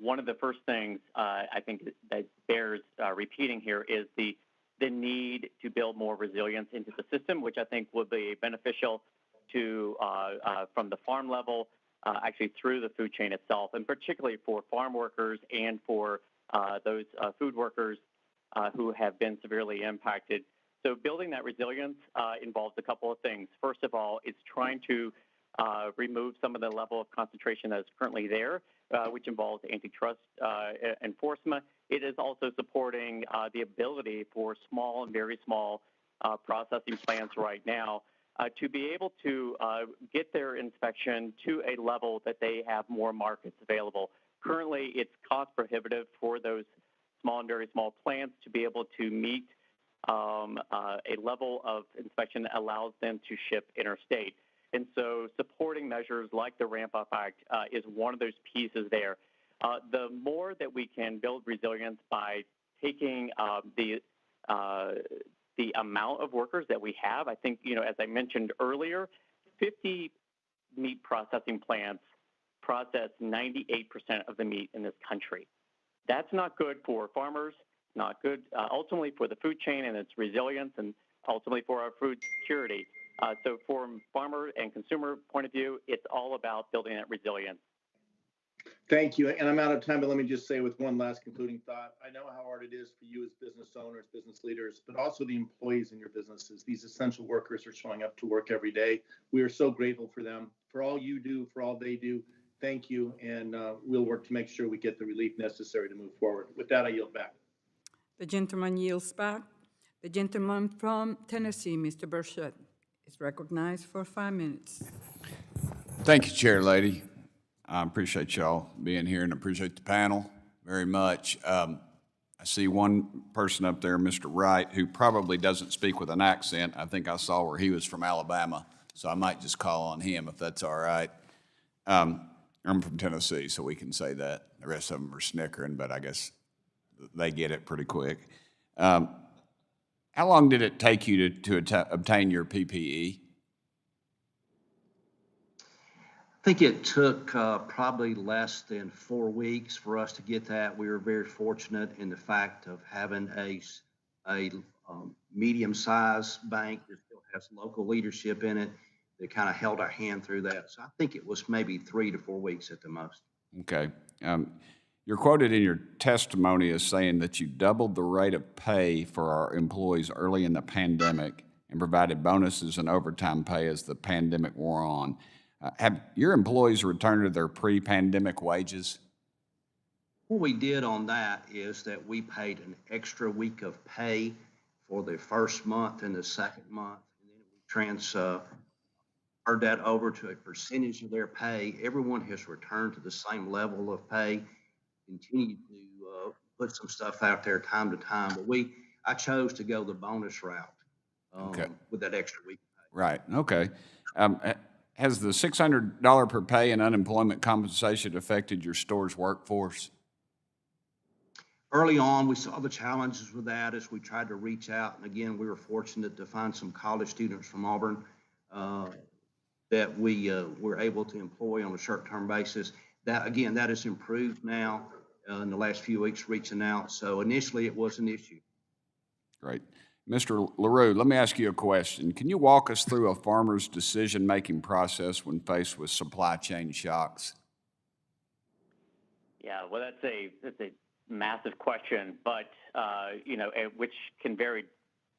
One of the first things I think that bears repeating here is the need to build more resilience into the system, which I think will be beneficial to from the farm level, actually through the food chain itself, and particularly for farm workers and for those food workers who have been severely impacted. So building that resilience involves a couple of things. First of all, it's trying to remove some of the level of concentration that is currently there, which involves antitrust enforcement. It is also supporting the ability for small and very small processing plants right now to be able to get their inspection to a level that they have more markets available. Currently, it's cost prohibitive for those small and very small plants to be able to meet a level of inspection that allows them to ship interstate. And so supporting measures like the Ramp Up Act is one of those pieces there. The more that we can build resilience by taking the amount of workers that we have, I think, as I mentioned earlier, 50 meat processing plants process 98% of the meat in this country. That's not good for farmers, not good ultimately for the food chain and its resilience, and ultimately for our food security. So from farmer and consumer point of view, it's all about building that resilience. Thank you. And I'm out of time, but let me just say with one last concluding thought. I know how hard it is for you as business owners, business leaders, but also the employees in your businesses. These essential workers are showing up to work every day. We are so grateful for them, for all you do, for all they do. Thank you. And we'll work to make sure we get the relief necessary to move forward. With that, I yield back. The gentleman yields back. The gentleman from Tennessee, Mr. Burchett, is recognized for 5 minutes. Thank you, Chair Lady. I appreciate y'all being here and appreciate the panel very much. I see one person up there, Mr. Wright, who probably doesn't speak with an accent. I think I saw where he was from Alabama, so I might just call on him if that's all right. I'm from Tennessee, so we can say that. The rest of them are snickering, but I guess they get it pretty quick. How long did it take you to obtain your PPE? I think it took probably less than 4 weeks for us to get that. We were very fortunate in the fact of having a medium-sized bank that still has local leadership in it that kind of held our hand through that. So I think it was maybe 3 to 4 weeks at the most. Okay. You're quoted in your testimony as saying that you doubled the rate of pay for our employees early in the pandemic and provided bonuses and overtime pay as the pandemic wore on. Have your employees returned to their pre-pandemic wages? What we did on that is that we paid an extra week of pay for the first month and the second month, and then we transferred that over to a percentage of their pay. Everyone has returned to the same level of pay, continued to put some stuff out there time to time, but I chose to go the bonus route with that extra week of pay. Right, okay. Has the $600 per pay and unemployment compensation affected your store's workforce? Early on, we saw the challenges with that as we tried to reach out. And again, we were fortunate to find some college students from Auburn that we were able to employ on a short-term basis. That has improved now in the last few weeks, reaching out. So initially, it was an issue. Great. Mr. LaRue, let me ask you a question. Can you walk us through a farmer's decision-making process when faced with supply chain shocks? Yeah, well, that's a massive question, but which can vary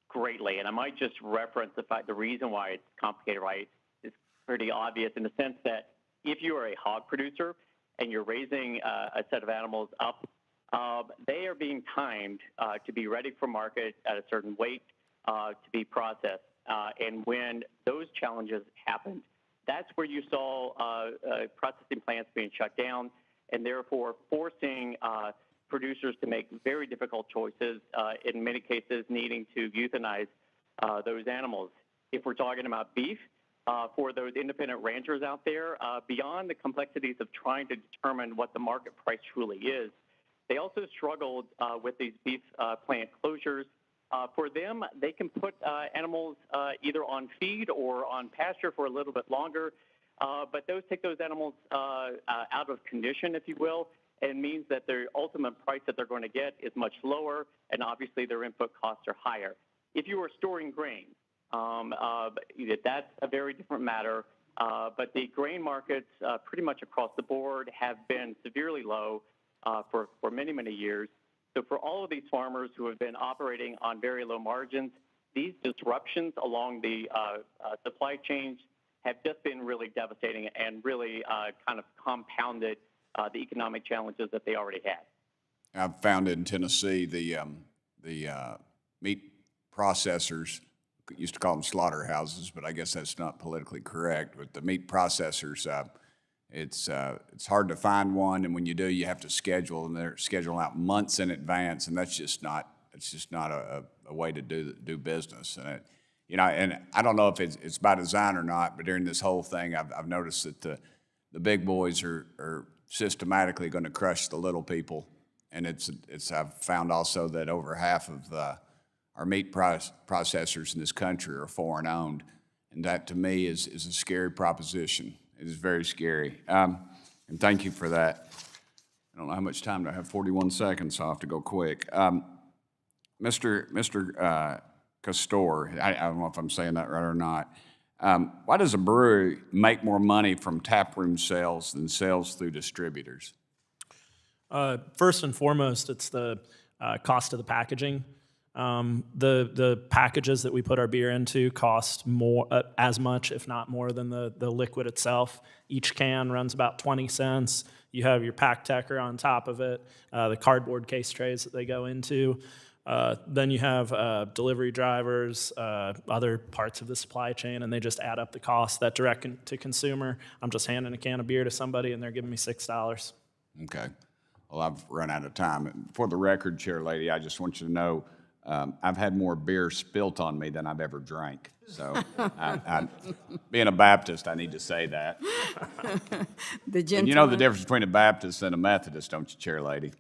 greatly. And I might just reference the reason why it's complicated, right? It's pretty obvious in the sense that if you are a hog producer and you're raising a set of animals up, they are being timed to be ready for market at a certain weight to be processed. And when those challenges happened, that's where you saw processing plants being shut down. and therefore forcing producers to make very difficult choices, in many cases needing to euthanize those animals. If we're talking about beef, for those independent ranchers out there, beyond the complexities of trying to determine what the market price truly is, they also struggled with these beef plant closures. For them, they can put animals either on feed or on pasture for a little bit longer, but those take those animals out of condition, if you will, and means that their ultimate price that they're going to get is much lower, and obviously their input costs are higher. If you are storing grain, that's a very different matter, but the grain markets pretty much across the board have been severely low for many, many years. So for all of these farmers who have been operating on very low margins, these disruptions along the supply chains have just been really devastating and really kind of compounded the economic challenges that they already had. I've found in Tennessee the meat processors, used to call them slaughterhouses, but I guess that's not politically correct. But the meat processors, it's hard to find one, and when you do, you have to schedule, and they're scheduling out months in advance, and that's just not a way to do business. And and I don't know if it's by design or not, but during this whole thing, I've noticed that the big boys are systematically going to crush the little people, and I've found also that over half of our meat processors in this country are foreign owned, and that to me is a scary proposition. It is very scary, and thank you for that. I don't know how much time do I have. 41 seconds, so I'll have to go quick. Mr. Castor, I don't know if I'm saying that right or not. Why does a brewery make more money from taproom sales than sales through distributors? First and foremost, it's the cost of the packaging. The packages that we put our beer into cost more, as much, if not more, than the liquid itself. Each can runs about 20 cents. You have your pack decker on top of it, the cardboard case trays that they go into. Then you have delivery drivers, other parts of the supply chain, and they just add up the cost. That direct to consumer, I'm just handing a can of beer to somebody and they're giving me $6. Okay. Well, I've run out of time. For the record, Chair Lady, I just want you to know I've had more beer spilt on me than I've ever drank. So, being a Baptist, I need to say that. And you know the difference between a Baptist and a Methodist, don't you, Chair Lady?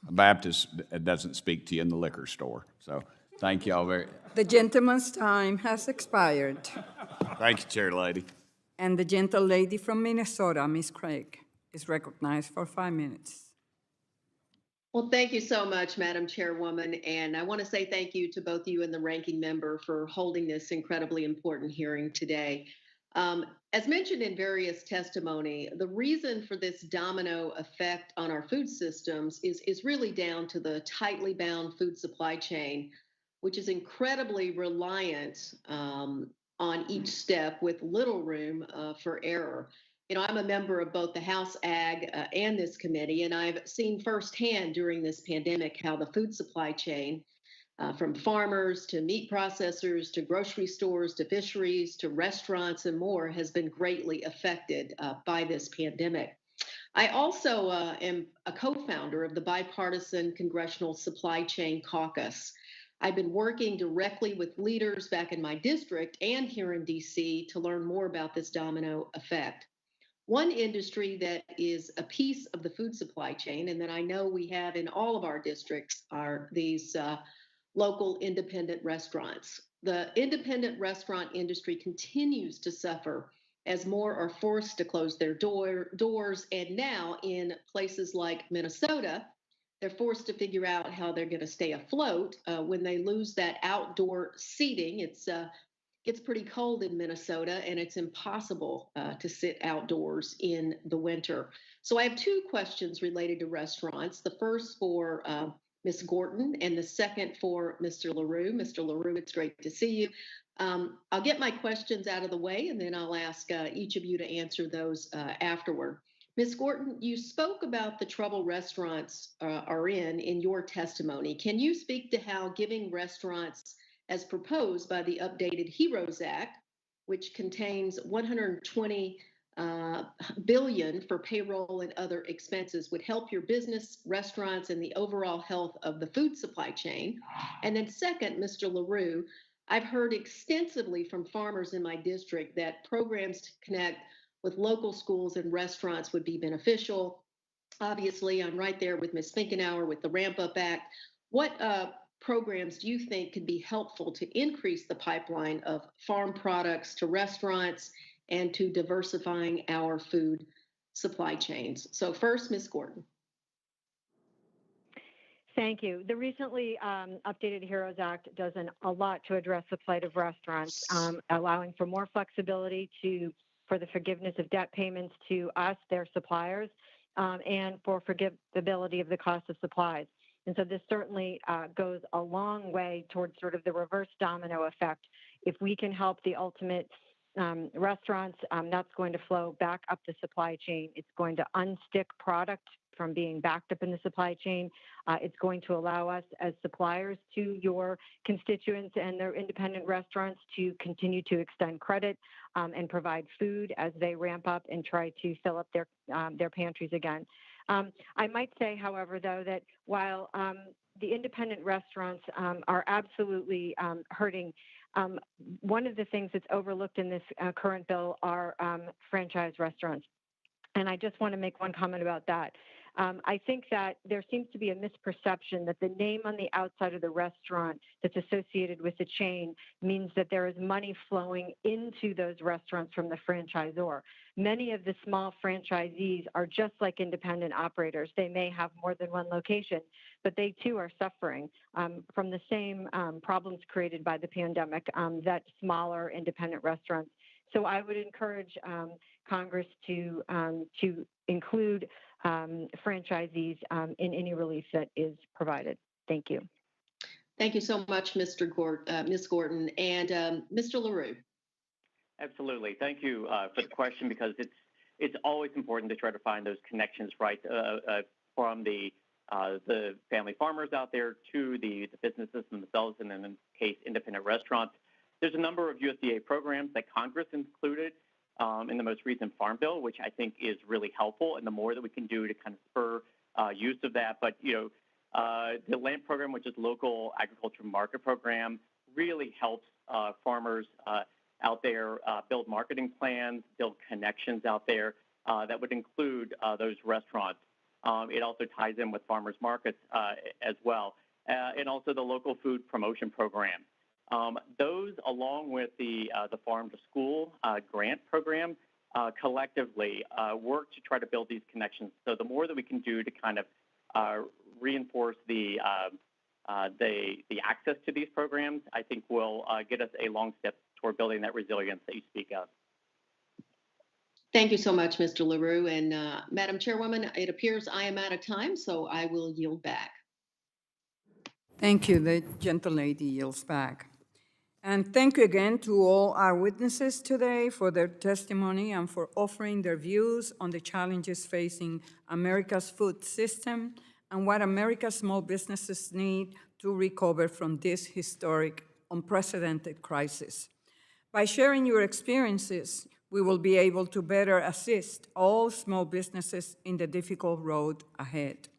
A Baptist doesn't speak to you in the liquor store. So, thank you all very. The gentleman's time has expired. Thank you, Chair Lady. And the gentle lady from Minnesota, Ms. Craig, is recognized for 5 minutes. Well, thank you so much, Madam Chairwoman. And I want to say thank you to both you and the ranking member for holding this incredibly important hearing today. As mentioned in various testimony, the reason for this domino effect on our food systems is really down to the tightly bound food supply chain, which is incredibly reliant on each step with little room for error. You know, I'm a member of both the House Ag and this committee, and I've seen firsthand during this pandemic how the food supply chain, from farmers to meat processors to grocery stores to fisheries to restaurants and more, has been greatly affected by this pandemic. I also am a co-founder of the Bipartisan Congressional Supply Chain Caucus. I've been working directly with leaders back in my district and here in DC to learn more about this domino effect. One industry that is a piece of the food supply chain, and that I know we have in all of our districts, are these local independent restaurants. The independent restaurant industry continues to suffer as more are forced to close their doors, and now in places like Minnesota, they're forced to figure out how they're going to stay afloat when they lose that outdoor seating. It's pretty cold in Minnesota, and it's impossible to sit outdoors in the winter. So I have two questions related to restaurants. The first for Ms. Gorton, and the second for Mr. LaRue. Mr. LaRue, it's great to see you. I'll get my questions out of the way, and then I'll ask each of you to answer those afterward. Ms. Gorton, you spoke about the trouble restaurants are in your testimony. Can you speak to how giving restaurants, as proposed by the updated HEROES Act, which contains $120 billion for payroll and other expenses would help your business, restaurants, and the overall health of the food supply chain. And then second, Mr. LaRue, I've heard extensively from farmers in my district that programs to connect with local schools and restaurants would be beneficial. Obviously, I'm right there with Ms. Finkenauer with the Ramp Up Act. What programs do you think could be helpful to increase the pipeline of farm products to restaurants and to diversifying our food supply chains? So first, Ms. Gordon. Thank you. The recently updated HEROES Act does a lot to address the plight of restaurants, allowing for more flexibility for the forgiveness of debt payments to us, their suppliers, and for forgivability of the cost of supplies. And so this certainly goes a long way towards sort of the reverse domino effect. If we can help the ultimate restaurants, that's going to flow back up the supply chain. It's going to unstick product from being backed up in the supply chain. It's going to allow us as suppliers to your constituents and their independent restaurants to continue to extend credit and provide food as they ramp up and try to fill up their pantries again. I might say, however, though, that while the independent restaurants are absolutely hurting, one of the things that's overlooked in this current bill are franchise restaurants. And I just want to make one comment about that. I think that there seems to be a misperception that the name on the outside of the restaurant that's associated with the chain means that there is money flowing into those restaurants from the franchisor. Many of the small franchisees are just like independent operators. They may have more than one location, but they too are suffering from the same problems created by the pandemic that smaller independent restaurants. So I would encourage Congress to include franchisees in any relief that is provided. Thank you. Thank you so much, Ms. Gordon. And Mr. LaRue. Absolutely. Thank you for the question, because it's always important to try to find those connections, right, from the family farmers out there to the businesses themselves, and in this case, independent restaurants. There's a number of USDA programs that Congress included in the most recent Farm Bill, which I think is really helpful, and the more that we can do to kind of spur use of that. But, the LAMP program, which is Local Agriculture Market Program, really helps farmers out there build marketing plans, build connections out there that would include those restaurants. It also ties in with farmers markets as well, and also the Local Food Promotion Program. Those, along with the Farm to School grant program, collectively work to try to build these connections. So the more that we can do to kind of reinforce the access to these programs, I think will get us a long step toward building that resilience that you speak of. Thank you so much, Mr. LaRue. And Madam Chairwoman, it appears I am out of time, so I will yield back. Thank you. The gentle lady yields back. And thank you again to all our witnesses today for their testimony and for offering their views on the challenges facing America's food system and what America's small businesses need to recover from this historic, unprecedented crisis. By sharing your experiences, we will be able to better assist all small businesses in the difficult road ahead.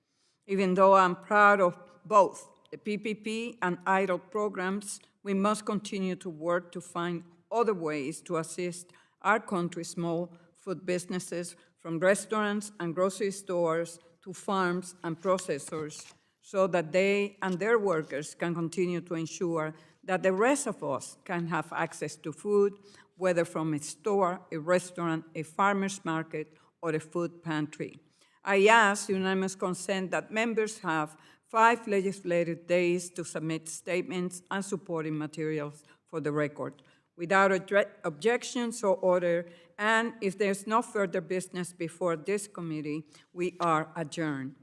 Even though I'm proud of both the PPP and EIDL programs, we must continue to work to find other ways to assist our country's small food businesses, from restaurants and grocery stores to farms and processors, so that they and their workers can continue to ensure that the rest of us can have access to food, whether from a store, a restaurant, a farmer's market, or a food pantry. I ask unanimous consent that members have 5 legislative days to submit statements and supporting materials for the record. Without objection, so ordered, and if there's no further business before this committee, we are adjourned.